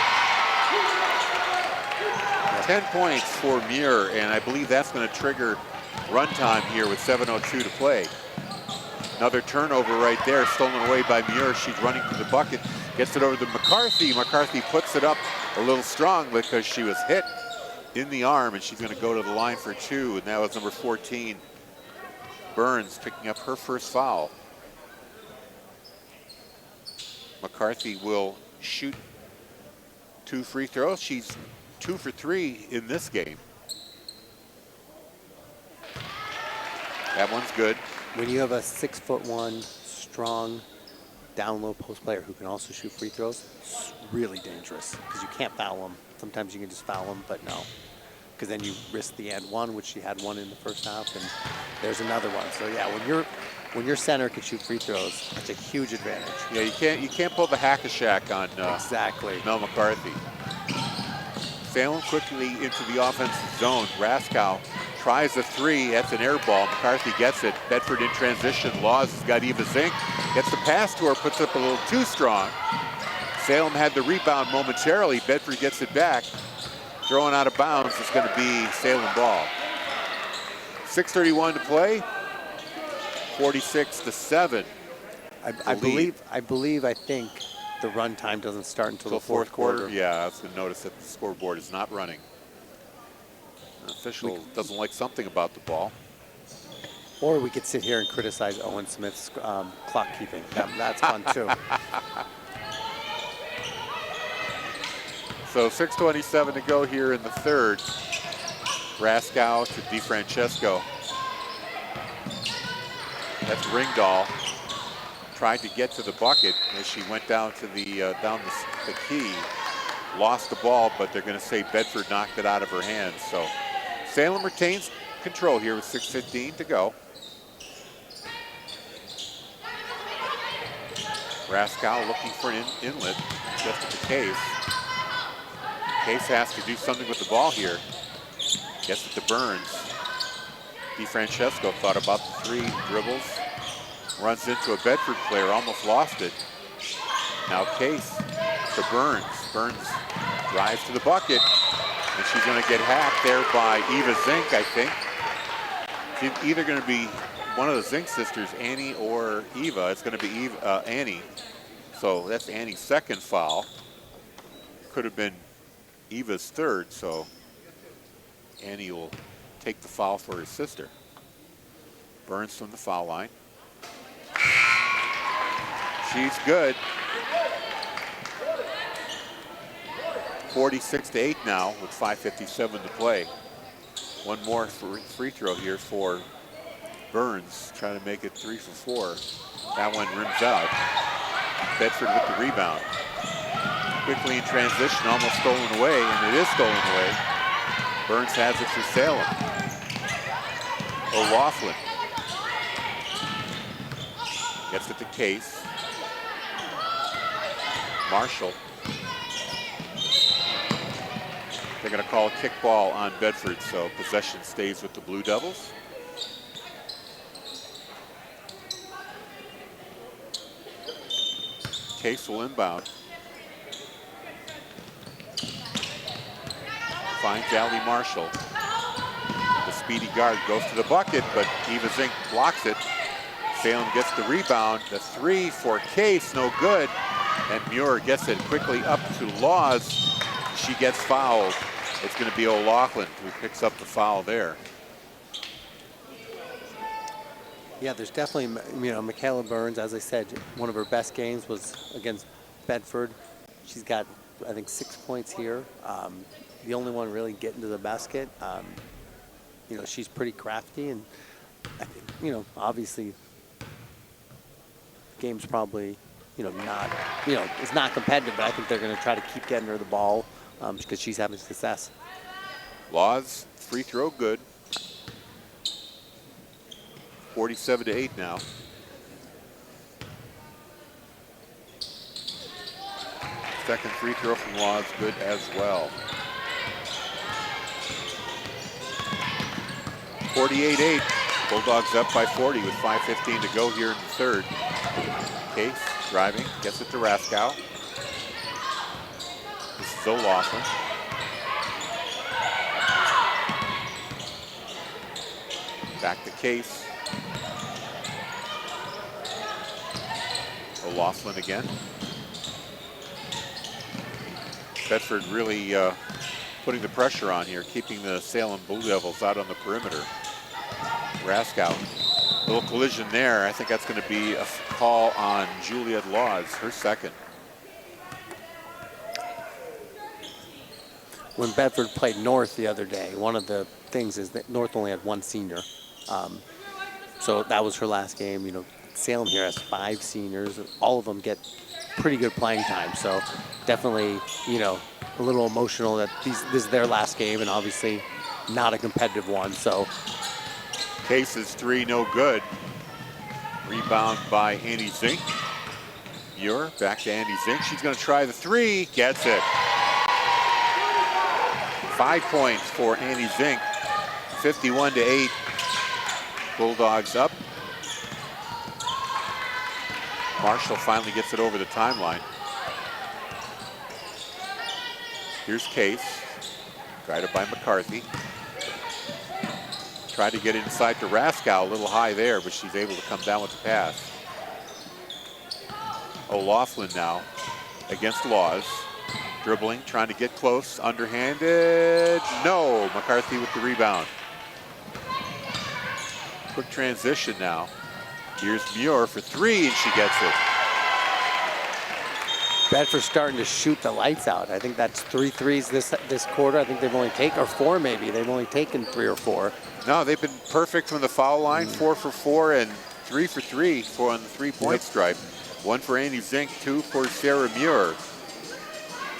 10 points for Muir, and I believe that's going to trigger run time here with 7:02 to play. Another turnover right there, stolen away by Muir. She's running to the bucket, gets it over to McCarthy. McCarthy puts it up a little strong because she was hit in the arm, and she's going to go to the line for 2, and that was number 14, Burns, picking up her first foul. McCarthy will shoot 2 free throws. She's 2 for 3 in this game. That one's good. When you have a 6'1", strong, down low post player who can also shoot free throws, it's really dangerous because you can't foul them. Sometimes you can just foul them, but no, because then you risk the and one, which she had one in the first half, and there's another one. So yeah, when your center can shoot free throws, it's a huge advantage. Yeah, you can't pull the hack-a-shack on exactly Mel McCarthy. Salem quickly into the offensive zone. Raskow tries the 3. That's an air ball. McCarthy gets it. Bedford in transition. Laws has got Eva Zink. Gets the pass to her, puts it up a little too strong. Salem had the rebound momentarily. Bedford gets it back. Throwing out of bounds. It's going to be Salem ball. 6:31 to play. 46-7. I think the run time doesn't start until the fourth quarter. Yeah, I was going to notice that the scoreboard is not running. The official doesn't like something about the ball. Or we could sit here and criticize Owen Smith's clock keeping. That's fun too. So 6:27 to go here in the third. Raskow to DeFrancesco. That's Ringdahl. Tried to get to the bucket as she went down to the key. Lost the ball, but they're going to say Bedford knocked it out of her hands. So Salem retains control here with 6:15 to go. Raskow looking for an inlet just at the Case. Case has to do something with the ball here. Gets it to Burns. DeFrancesco thought about the 3, dribbles. Runs into a Bedford player, almost lost it. Now Case to Burns. Burns drives to the bucket, and she's going to get hacked there by Eva Zink, I think. It's either going to be one of the Zink sisters, Annie or Eva. It's going to be Annie. So that's Annie's second foul. Could have been Eva's third, so Annie will take the foul for his sister. Burns from the foul line. She's good. 46-8 now with 5:57 to play. One more free throw here for Burns, trying to make it 3 for 4. That one rims out. Bedford with the rebound. Quickly in transition, almost stolen away, and it is stolen away. Burns has it for Salem. O'Laughlin gets it to Case. Marshall. They're going to call a kickball on Bedford, so possession stays with the Blue Devils. Case will inbound. Finds Allie Marshall. The speedy guard goes to the bucket, but Eva Zink blocks it. Salem gets the rebound. The three for Case, no good. And Muir gets it quickly up to Laws. She gets fouled. It's going to be O'Laughlin who picks up the foul there. Yeah, there's definitely, Michaela Burns, as I said, one of her best games was against Bedford. She's got, I think, 6 points here. The only one really getting to the basket. She's pretty crafty, and I think, obviously, game's probably, not, it's not competitive, but I think they're going to try to keep getting her the ball because she's having success. Laws, free throw, good. 47-8 now. Second free throw from Laws, good as well. 48-8. Bulldogs up by 40 with 5:15 to go here in the third. Case driving, gets it to Raskow. This is O'Laughlin. Back to Case. O'Laughlin again. Bedford really putting the pressure on here, keeping the Salem Blue Devils out on the perimeter. Raskow, little collision there. I think that's going to be a call on Juliet Laws, her second. When Bedford played North the other day, one of the things is that North only had one senior. So that was her last game. Salem here has 5 seniors. All of them get pretty good playing time. So definitely, a little emotional that this is their last game, and obviously not a competitive one. So Case's three, no good. Rebound by Annie Zink. Muir back to Annie Zink. She's going to try the three. Gets it. 5 points for Annie Zink. 51-8. Bulldogs up. Marshall finally gets it over the timeline. Here's Case, guided by McCarthy. Tried to get inside to Raskow, a little high there, but she's able to come down with the pass. O'Laughlin now against Laws. Dribbling, trying to get close, underhanded. No, McCarthy with the rebound. Quick transition now. Here's Muir for three, and she gets it. Bedford starting to shoot the lights out. I think that's 3 threes this quarter. I think they've only taken, or 4 maybe. They've only taken 3 or 4. No, they've been perfect from the foul line. 4 for 4 and 3 for 3 on the 3-point stripe. 1 for Annie Zink, 2 for Sarah Muir.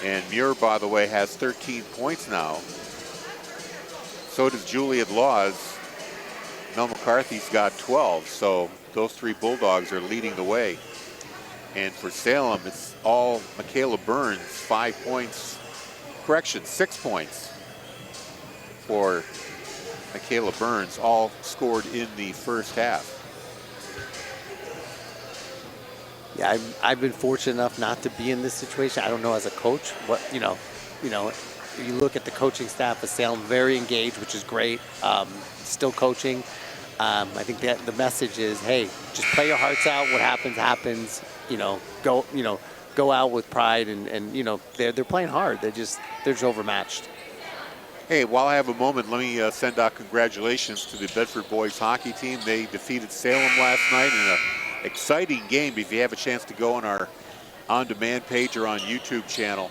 And Muir, by the way, has 13 points now. So does Juliet Laws. Mel McCarthy's got 12. So those 3 Bulldogs are leading the way. And for Salem, it's all Michaela Burns, 5 points. Correction, 6 points for Michaela Burns, all scored in the first half. Yeah, I've been fortunate enough not to be in this situation. I don't know as a coach what, you look at the coaching staff of Salem, very engaged, which is great. Still coaching. I think that the message is, hey, just play your hearts out. What happens, happens. Go out with pride, and they're playing hard. They're just overmatched. Hey, while I have a moment, let me send out congratulations to the Bedford boys hockey team. They defeated Salem last night in an exciting game. If you have a chance to go on our on-demand page or on YouTube channel,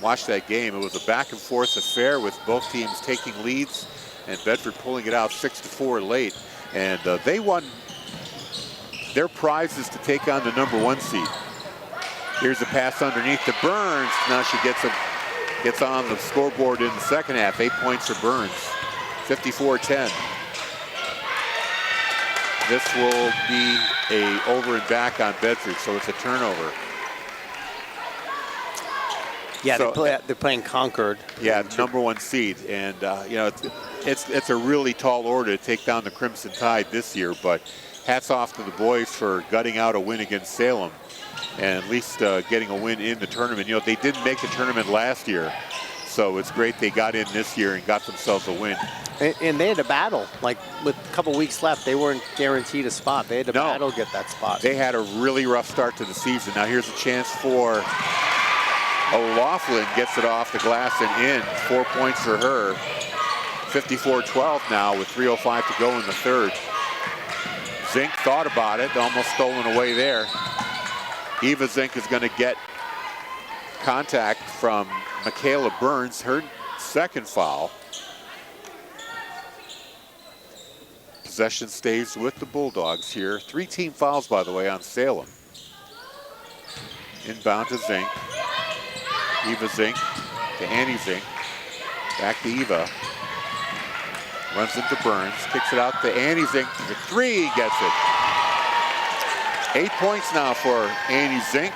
watch that game. It was a back-and-forth affair with both teams taking leads and Bedford pulling it out 6-4 late. And they won their prizes to take on the #1 seed. Here's a pass underneath to Burns. Now she gets on the scoreboard in the second half. 8 points for Burns, 54-10. This will be a over and back on Bedford, so it's a turnover. Yeah, so, they're playing Concord. Yeah, #1 seed, and it's a really tall order to take down the Crimson Tide this year. But hats off to the boys for gutting out a win against Salem, and at least getting a win in the tournament. They didn't make the tournament last year, so it's great they got in this year and got themselves a win. And they had a battle. Like, with a couple weeks left, they weren't guaranteed a spot. They had to battle to get that spot. They had a really rough start to the season. Now here's a chance for O'Loughlin, gets it off the glass and in. 4 points for her. 54-12 now with 3:05 to go in the third. Zink thought about it, almost stolen away there. Eva Zink is going to get contact from Michaela Burns, her second foul. Possession stays with the Bulldogs here. 3 team fouls, by the way, on Salem. Inbound to Zink. Eva Zink to Annie Zink. Back to Eva. Runs into Burns. Kicks it out to Annie Zink. The 3, gets it. 8 points now for Annie Zink.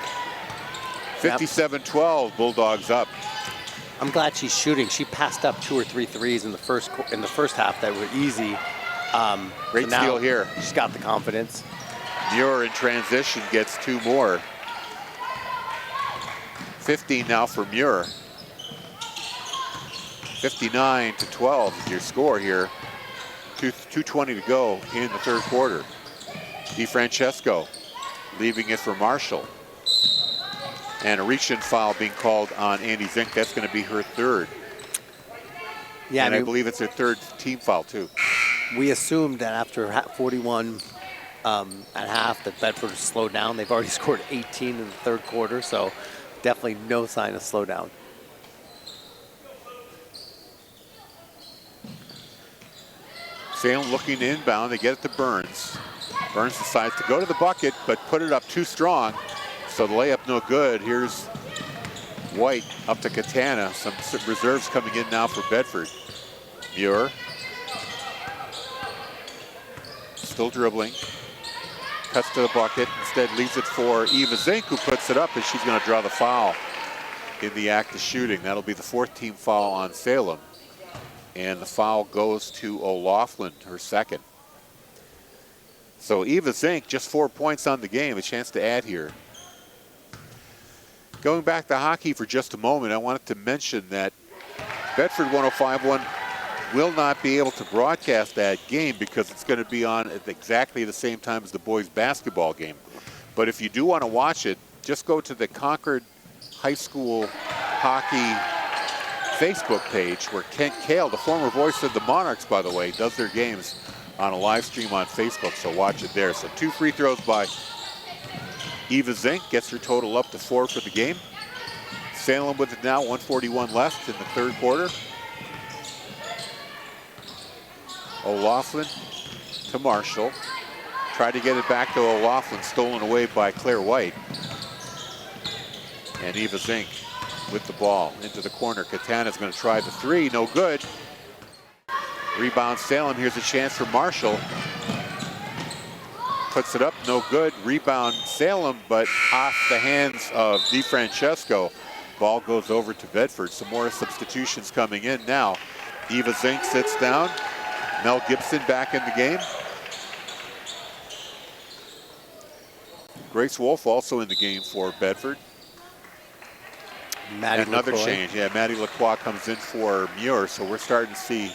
57-12, Bulldogs up. I'm glad she's shooting. She passed up 2 or 3 threes in the first half that were easy. Great steal here. She's got the confidence. Muir in transition gets 2 more. 15 now for Muir. 59-12 is your score here. 2:20 to go in the third quarter. DeFrancesco leaving it for Marshall. And a reach-in foul being called on Andy Zink. That's going to be her third. Yeah, and I believe it's her third team foul too. We assumed that after 41 at half that Bedford would slow down. They've already scored 18 in the third quarter, so definitely no sign of slowdown. Salem looking to inbound. They get it to Burns. Burns decides to go to the bucket, but put it up too strong. So the layup no good. Here's White up to Katana. Some reserves coming in now for Bedford. Muir. Still dribbling. Cuts to the bucket. Instead leaves it for Eva Zink, who puts it up, and she's going to draw the foul in the act of shooting. That'll be the 4th team foul on Salem. And the foul goes to O'Loughlin, her second. So Eva Zink, just 4 points on the game, a chance to add here. Going back to hockey for just a moment, I wanted to mention that Bedford 105.1 will not be able to broadcast that game because it's going to be on at exactly the same time as the boys basketball game. But if you do want to watch it, just go to the Concord High School Hockey Facebook page where Kent Kale, the former voice of the Monarchs, by the way, does their games on a live stream on Facebook, so watch it there. So 2 free throws by Eva Zink, gets her total up to 4 for the game. Salem with it now, 141 left in the third quarter. O'Loughlin to Marshall. Tried to get it back to O'Loughlin, stolen away by Claire White. And Eva Zink with the ball into the corner. Katana's going to try the 3, no good. Rebound Salem, here's a chance for Marshall. Puts it up, no good. Rebound Salem, but off the hands of DeFrancesco. Ball goes over to Bedford. Some more substitutions coming in now. Eva Zink sits down. Mel Gibson back in the game. Grace Wolf also in the game for Bedford. Another change. Yeah, Maddie Lacroix comes in for Muir, so we're starting to see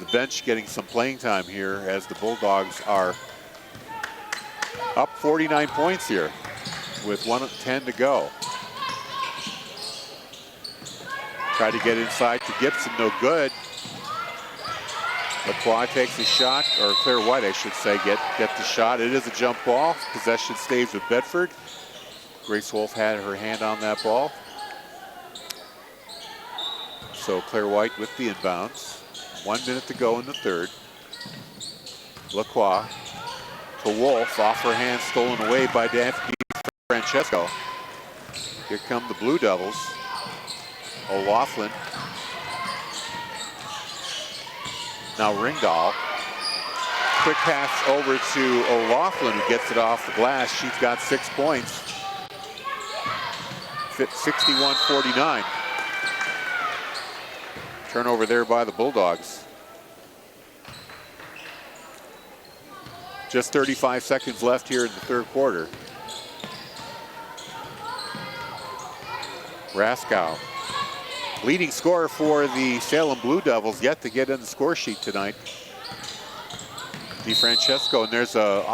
the bench getting some playing time here as the Bulldogs are up 49 points here with 1:10 to go. Try to get inside to Gibson, no good. Lacroix takes a shot, or Claire White, I should say, get the shot. It is a jump ball. Possession stays with Bedford. Grace Wolf had her hand on that ball. So Claire White with the inbounds. 1 minute to go in the third. Lacroix to Wolf, off her hand, stolen away by Daphne Francesco. Here come the Blue Devils. O'Laughlin. Now Ringdahl. Quick pass over to O'Laughlin, who gets it off the glass. She's got 6 points. 61-49. Turnover there by the Bulldogs. Just 35 seconds left here in the third quarter. Raskow, leading scorer for the Salem Blue Devils, yet to get in the score sheet tonight. DeFrancesco, and there's a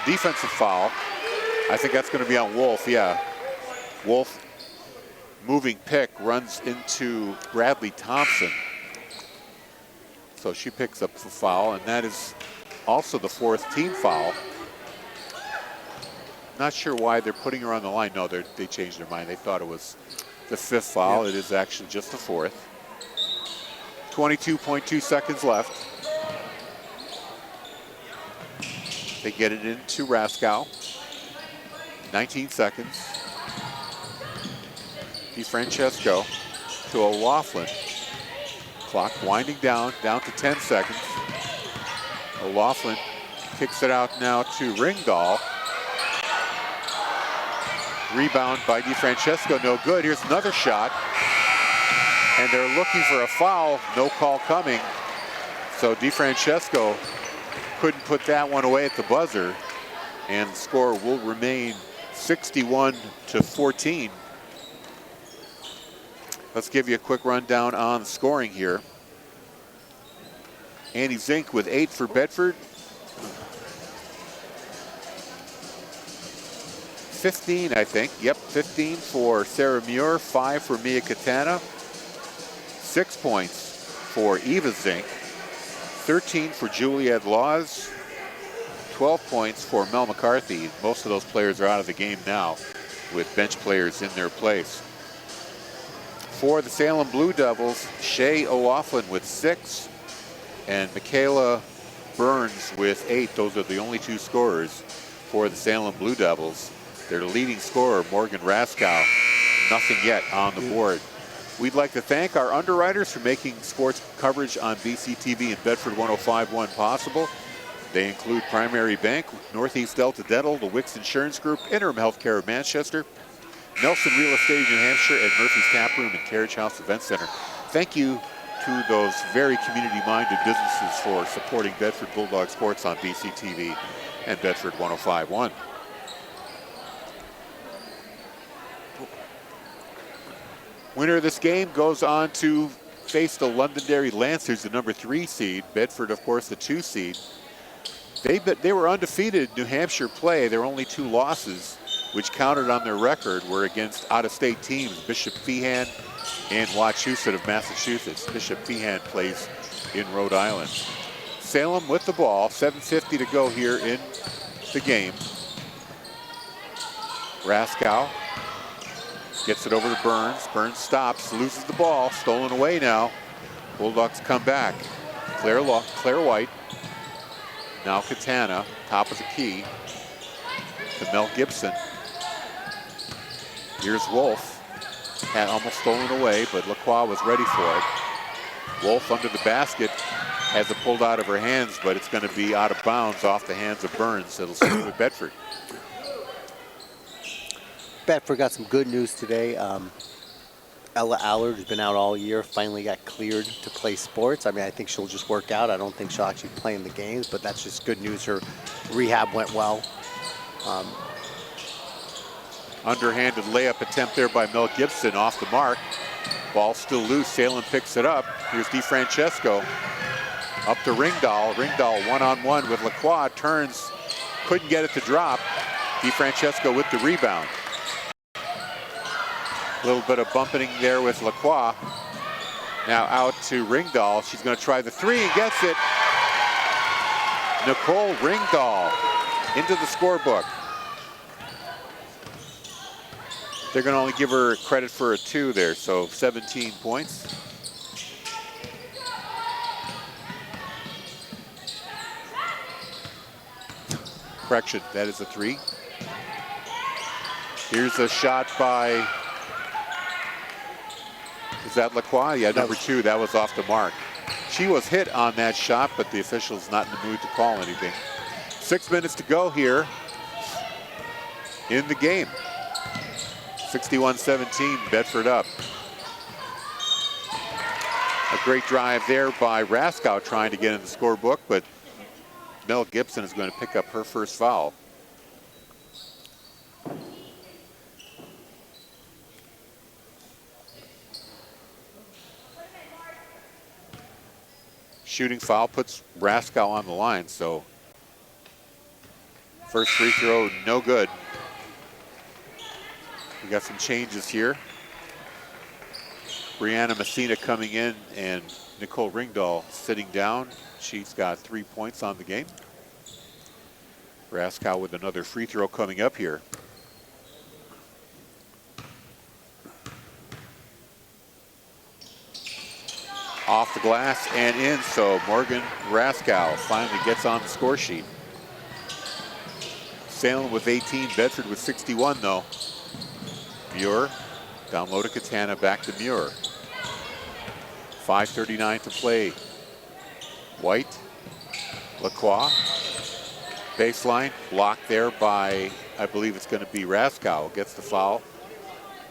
defensive foul. I think that's going to be on Wolf, yeah. Wolf, moving pick, runs into Bradley Thompson. So she picks up the foul, and that is also the 4th team foul. Not sure why they're putting her on the line. No, they changed their mind. They thought it was the 5th foul. Yep. It is actually just the 4th. 22.2 seconds left. They get it into Raskow. 19 seconds. DeFrancesco to O'Laughlin. Clock winding down to 10 seconds. O'Laughlin kicks it out now to Ringdahl. Rebound by DeFrancesco, no good. Here's another shot. And they're looking for a foul, no call coming. So DeFrancesco couldn't put that one away at the buzzer. And the score will remain 61-14. Let's give you a quick rundown on the scoring here. Annie Zink with 8 for Bedford. 15, I think. Yep, 15 for Sarah Muir, 5 for Mia Katana. 6 points for Eva Zink. 13 for Juliet Laws. 12 points for Mel McCarthy. Most of those players are out of the game now with bench players in their place. For the Salem Blue Devils, Shay O'Laughlin with 6 and Michaela Burns with 8. Those are the only 2 scorers for the Salem Blue Devils. Their leading scorer, Morgan Raskow, nothing yet on the board. We'd like to thank our underwriters for making sports coverage on BCTV and Bedford 105.1 possible. They include Primary Bank, Northeast Delta Dental, the Wicks Insurance Group, Interim Healthcare of Manchester, Nelson Real Estate of New Hampshire, and Murphy's Tap Room and Carriage House Event Center. Thank you to those very community-minded businesses for supporting Bedford Bulldog Sports on BCTV and Bedford 105.1. Winner of this game goes on to face the Londonderry Lancers, the number 3 seed. Bedford, of course, the 2 seed. They were undefeated in New Hampshire play. Their only 2 losses, which counted on their record, were against out-of-state teams, Bishop Feehan and Wachusett of Massachusetts. Bishop Feehan plays in Rhode Island. Salem with the ball, 7:50 to go here in the game. Raskow gets it over to Burns. Burns stops, loses the ball, stolen away now. Bulldogs come back. Claire White. Now Katana, top of the key to Mel Gibson. Here's Wolf. Had almost stolen away, but Lacroix was ready for it. Wolf under the basket, has it pulled out of her hands, but it's going to be out of bounds off the hands of Burns. It'll stay with Bedford. Bedford got some good news today. Ella Allard, who's been out all year, finally got cleared to play sports. I mean, I think she'll just work out. I don't think she'll actually play in the games, but that's just good news. Her rehab went well. Underhanded layup attempt there by Mel Gibson, off the mark. Ball still loose. Salem picks it up. Here's DeFrancesco. Up to Ringdahl. Ringdahl one-on-one with Lacroix. Turns. Couldn't get it to drop. DeFrancesco with the rebound. A little bit of bumping there with Lacroix. Now out to Ringdahl. She's going to try the three and gets it. Nicole Ringdahl into the scorebook. They're going to only give her credit for a 2 there, so 17 points. Correction, that is a 3. Here's a shot by, is that Lacroix? Yeah, number 2, that was off the mark. She was hit on that shot, but the official's not in the mood to call anything. 6 minutes to go here in the game. 61-17, Bedford up. A great drive there by Raskow trying to get in the scorebook, but Mel Gibson is going to pick up her first foul. Shooting foul puts Raskow on the line, so first free throw, no good. We got some changes here. Brianna Messina coming in and Nicole Ringdahl sitting down. She's got 3 points on the game. Raskow with another free throw coming up here. Off the glass and in, so Morgan Raskow finally gets on the score sheet. Salem with 18, Bedford with 61 though. Muir, down low to Katana, back to Muir. 5:39 to play. White, Lacroix, baseline, blocked there by, I believe it's going to be Raskow, gets the foul.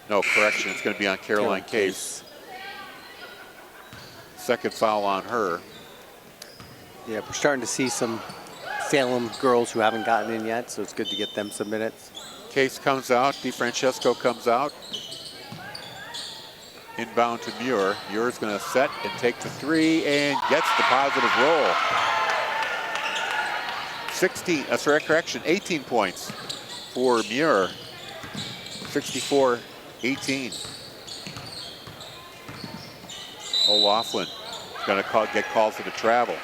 No, correction, it's going to be on Caroline Case. Second foul on her. Yeah, we're starting to see some Salem girls who haven't gotten in yet, so it's good to get them some minutes. Case comes out, DeFrancesco comes out. Inbound to Muir. Muir's going to set and take the 3 and gets the positive roll. 18 points for Muir. 64-18. O'Laughlin going to get called for the travel.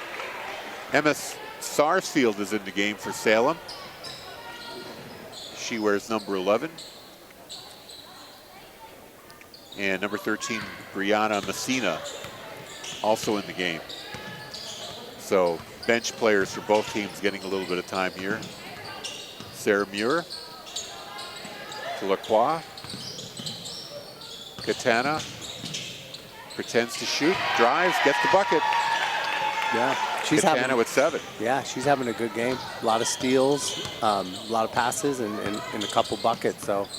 Emma Sarsfield is in the game for Salem. She wears number 11. And number 13, Brianna Messina, also in the game. So bench players for both teams getting a little bit of time here. Sarah Muir to Lacroix. Katana pretends to shoot, drives, gets the bucket. Yeah, she's Katana with 7. Yeah, she's having a good game. A lot of steals, a lot of passes, and a couple buckets. So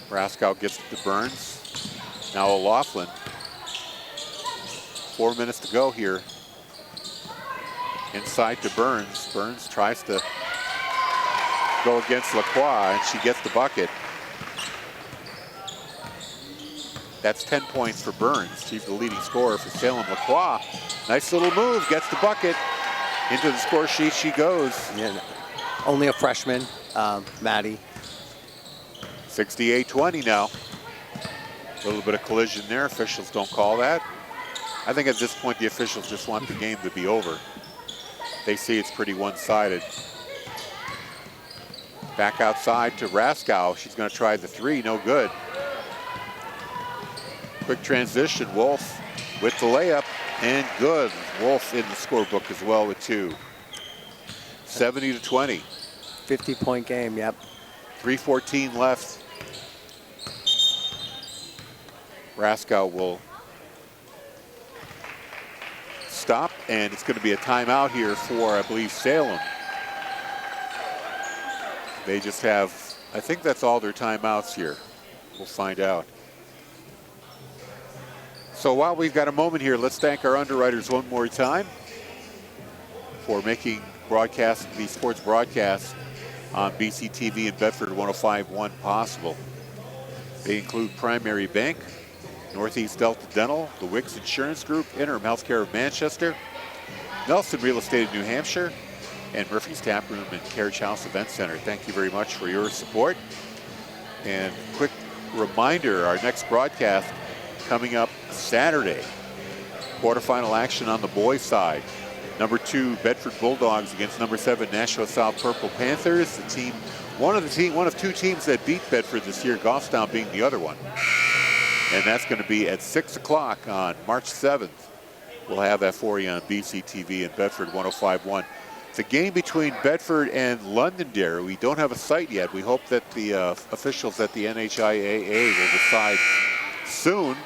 Raskow gets it to Burns. Now O'Laughlin. 4 minutes to go here. Inside to Burns. Burns tries to go against Lacroix, and she gets the bucket. That's 10 points for Burns. She's the leading scorer for Salem. Lacroix, nice little move, gets the bucket. Into the score sheet she goes. yeah, only a freshman, Maddie. 68-20 now. A little bit of collision there. Officials don't call that. I think at this point the officials just want the game to be over. They see it's pretty one-sided. Back outside to Raskow. She's going to try the 3, no good. Quick transition, Wolf with the layup, and good. Wolf in the scorebook as well with 2. 70-20. 50-point game, yep. 3:14 left. Raskow will stop, and it's going to be a timeout here for, I believe, Salem. They just have, I think that's all their timeouts here. We'll find out. So while we've got a moment here, let's thank our underwriters one more time for making the sports broadcast on BCTV and Bedford 105.1 possible. They include Primary Bank, Northeast Delta Dental, the Wicks Insurance Group, Interim Healthcare of Manchester, Nelson Real Estate of New Hampshire, and Murphy's Tap Room and Carriage House Event Center. Thank you very much for your support. And quick reminder, our next broadcast coming up Saturday. Quarterfinal action on the boys' side. Number 2 Bedford Bulldogs against number 7 Nashua South Purple Panthers. The team, one of 2 teams that beat Bedford this year, Goffstown being the other one. And that's going to be at 6 o'clock on March 7th. We'll have that for you on BCTV and Bedford 105.1. It's a game between Bedford and Londonderry. We don't have a site yet. We hope that the officials at the NHIAA will decide soon.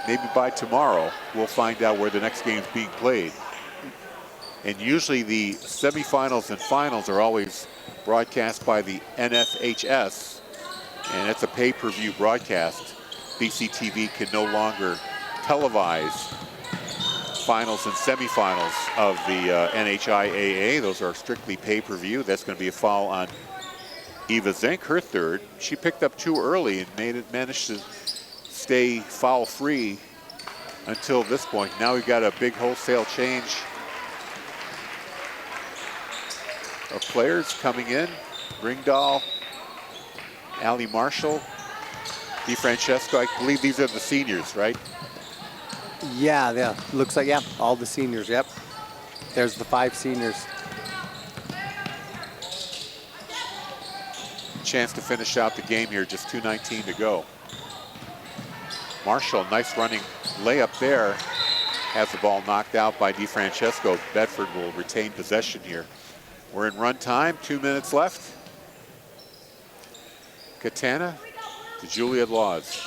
Maybe by tomorrow, we'll find out where the next game's being played. And usually the semifinals and finals are always broadcast by the NFHS, and it's a pay-per-view broadcast. BCTV can no longer televise finals and semifinals of the NHIAA. Those are strictly pay-per-view. That's going to be a foul on Eva Zink, her third. She picked up too early and managed to stay foul-free until this point. Now we've got a big wholesale change of players coming in. Ringdahl, Ali Marshall, DeFrancesco. I believe these are the seniors, right? Yeah, looks like, all the seniors, yep. There's the 5 seniors. Chance to finish out the game here, just 2:19 to go. Marshall, nice running layup there. Has the ball knocked out by DeFrancesco. Bedford will retain possession here. We're in run time, 2 minutes left. Katana to Juliet Laws.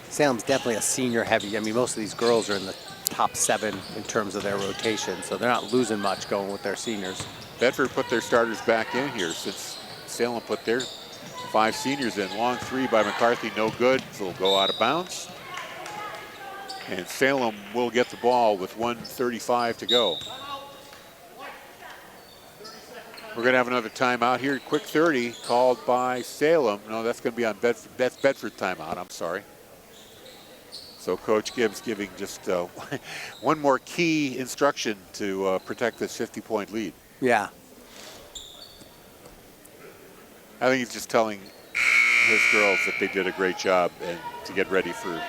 Salem's definitely a senior heavy. I mean, most of these girls are in the top 7 in terms of their rotation, so they're not losing much going with their seniors. Bedford put their starters back in here since Salem put their 5 seniors in. Long 3 by McCarthy, no good, so it'll go out of bounds. And Salem will get the ball with 1:35 to go. We're going to have another timeout here. Quick 30 called by Salem. No, that's going to be on Bedford. That's Bedford timeout, I'm sorry. So Coach Gibbs giving just one more key instruction to protect this 50-point lead. Yeah. I think he's just telling his girls that they did a great job and to get ready for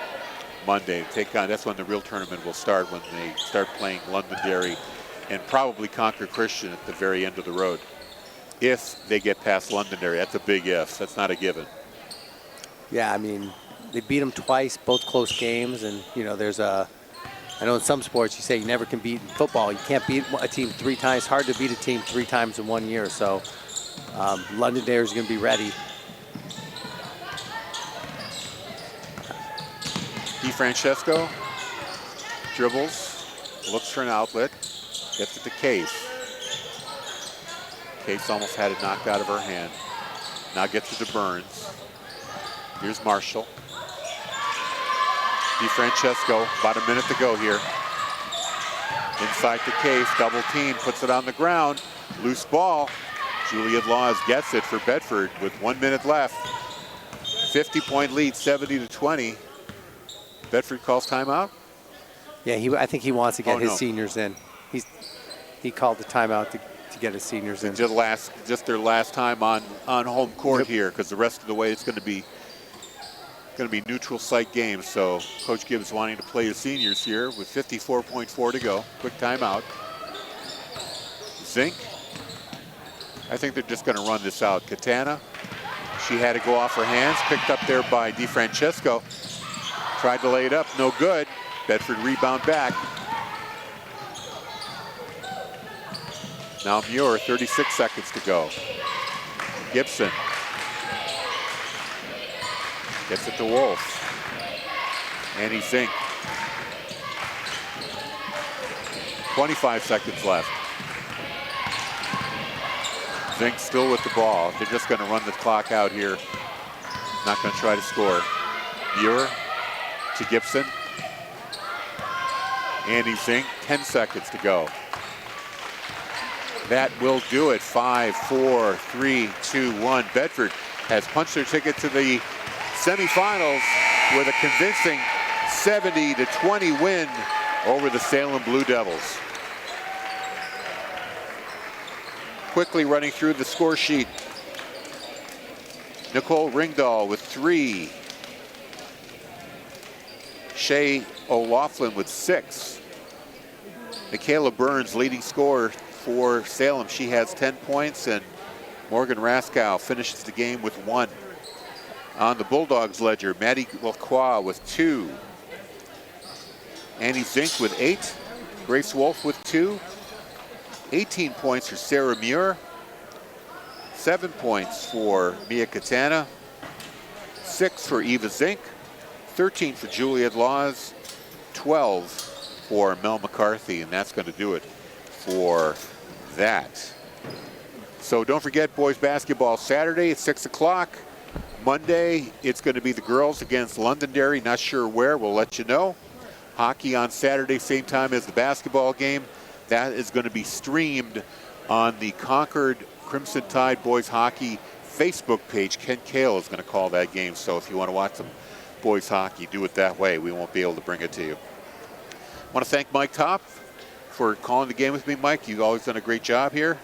Monday. Take on, that's when the real tournament will start, when they start playing Londonderry and probably Concord Christian at the very end of the road. If they get past Londonderry, that's a big if. That's not a given. Yeah, I mean, they beat them twice, both close games, and you know, I know in some sports you say you never can beat in football. You can't beat a team 3 times. It's hard to beat a team 3 times in 1 year. So Londonderry is going to be ready. DeFrancesco dribbles, looks for an outlet, gets it to Case. Case almost had it knocked out of her hand. Now gets it to Burns. Here's Marshall. DeFrancesco, about a minute to go here. Inside the Case, double team, puts it on the ground. Loose ball. Juliet Laws gets it for Bedford with 1 minute left. 50-point lead, 70-20. Bedford calls timeout. Yeah, I think he wants to get his seniors in. He called the timeout to get his seniors in. Just their last time on home court here, because the rest of the way it's going to be neutral site games. So Coach Gibbs wanting to play his seniors here with 54.4 to go. Quick timeout. Zink. I think they're just going to run this out. Katana. She had to go off her hands. Picked up there by DeFrancesco. Tried to lay it up. No good. Bedford rebound back. Now Muir, 36 seconds to go. Gibson. Gets it to Wolf. Annie Zink. 25 seconds left. Zink still with the ball. They're just going to run the clock out here. Not going to try to score. Muir to Gibson. Annie Zink, 10 seconds to go. That will do it. 5, 4, 3, 2, 1. Bedford has punched their ticket to the semifinals with a convincing 70-20 win over the Salem Blue Devils. Quickly running through the score sheet. Nicole Ringdahl with 3. Shay O'Loughlin with 6. Michaela Burns leading scorer for Salem. She has 10 points, and Morgan Raskow finishes the game with 1. On the Bulldogs ledger, Maddie Lacroix with 2. Annie Zink with 8. Grace Wolf with 2. 18 points for Sarah Muir. 7 points for Mia Katana. 6 for Eva Zink. 13 for Juliet Laws. 12 for Mel McCarthy, and that's going to do it for that. So don't forget, boys basketball Saturday at 6 o'clock. Monday, it's going to be the girls against Londonderry. Not sure where. We'll let you know. Hockey on Saturday, same time as the basketball game. That is going to be streamed on the Concord Crimson Tide Boys Hockey Facebook page. Ken Kale is going to call that game. So if you want to watch some boys hockey, do it that way. We won't be able to bring it to you. I want to thank Mike Topp for calling the game with me. Mike, you've always done a great job here.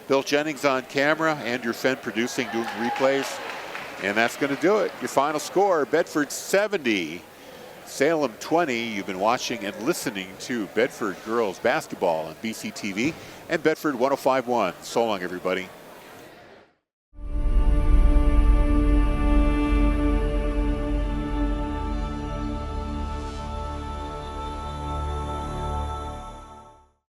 Bill Jennings on camera, Andrew Fenn producing, doing replays. And that's going to do it. Your final score, Bedford 70, Salem 20. You've been watching and listening to Bedford girls basketball on BCTV and Bedford 105.1. So long, everybody.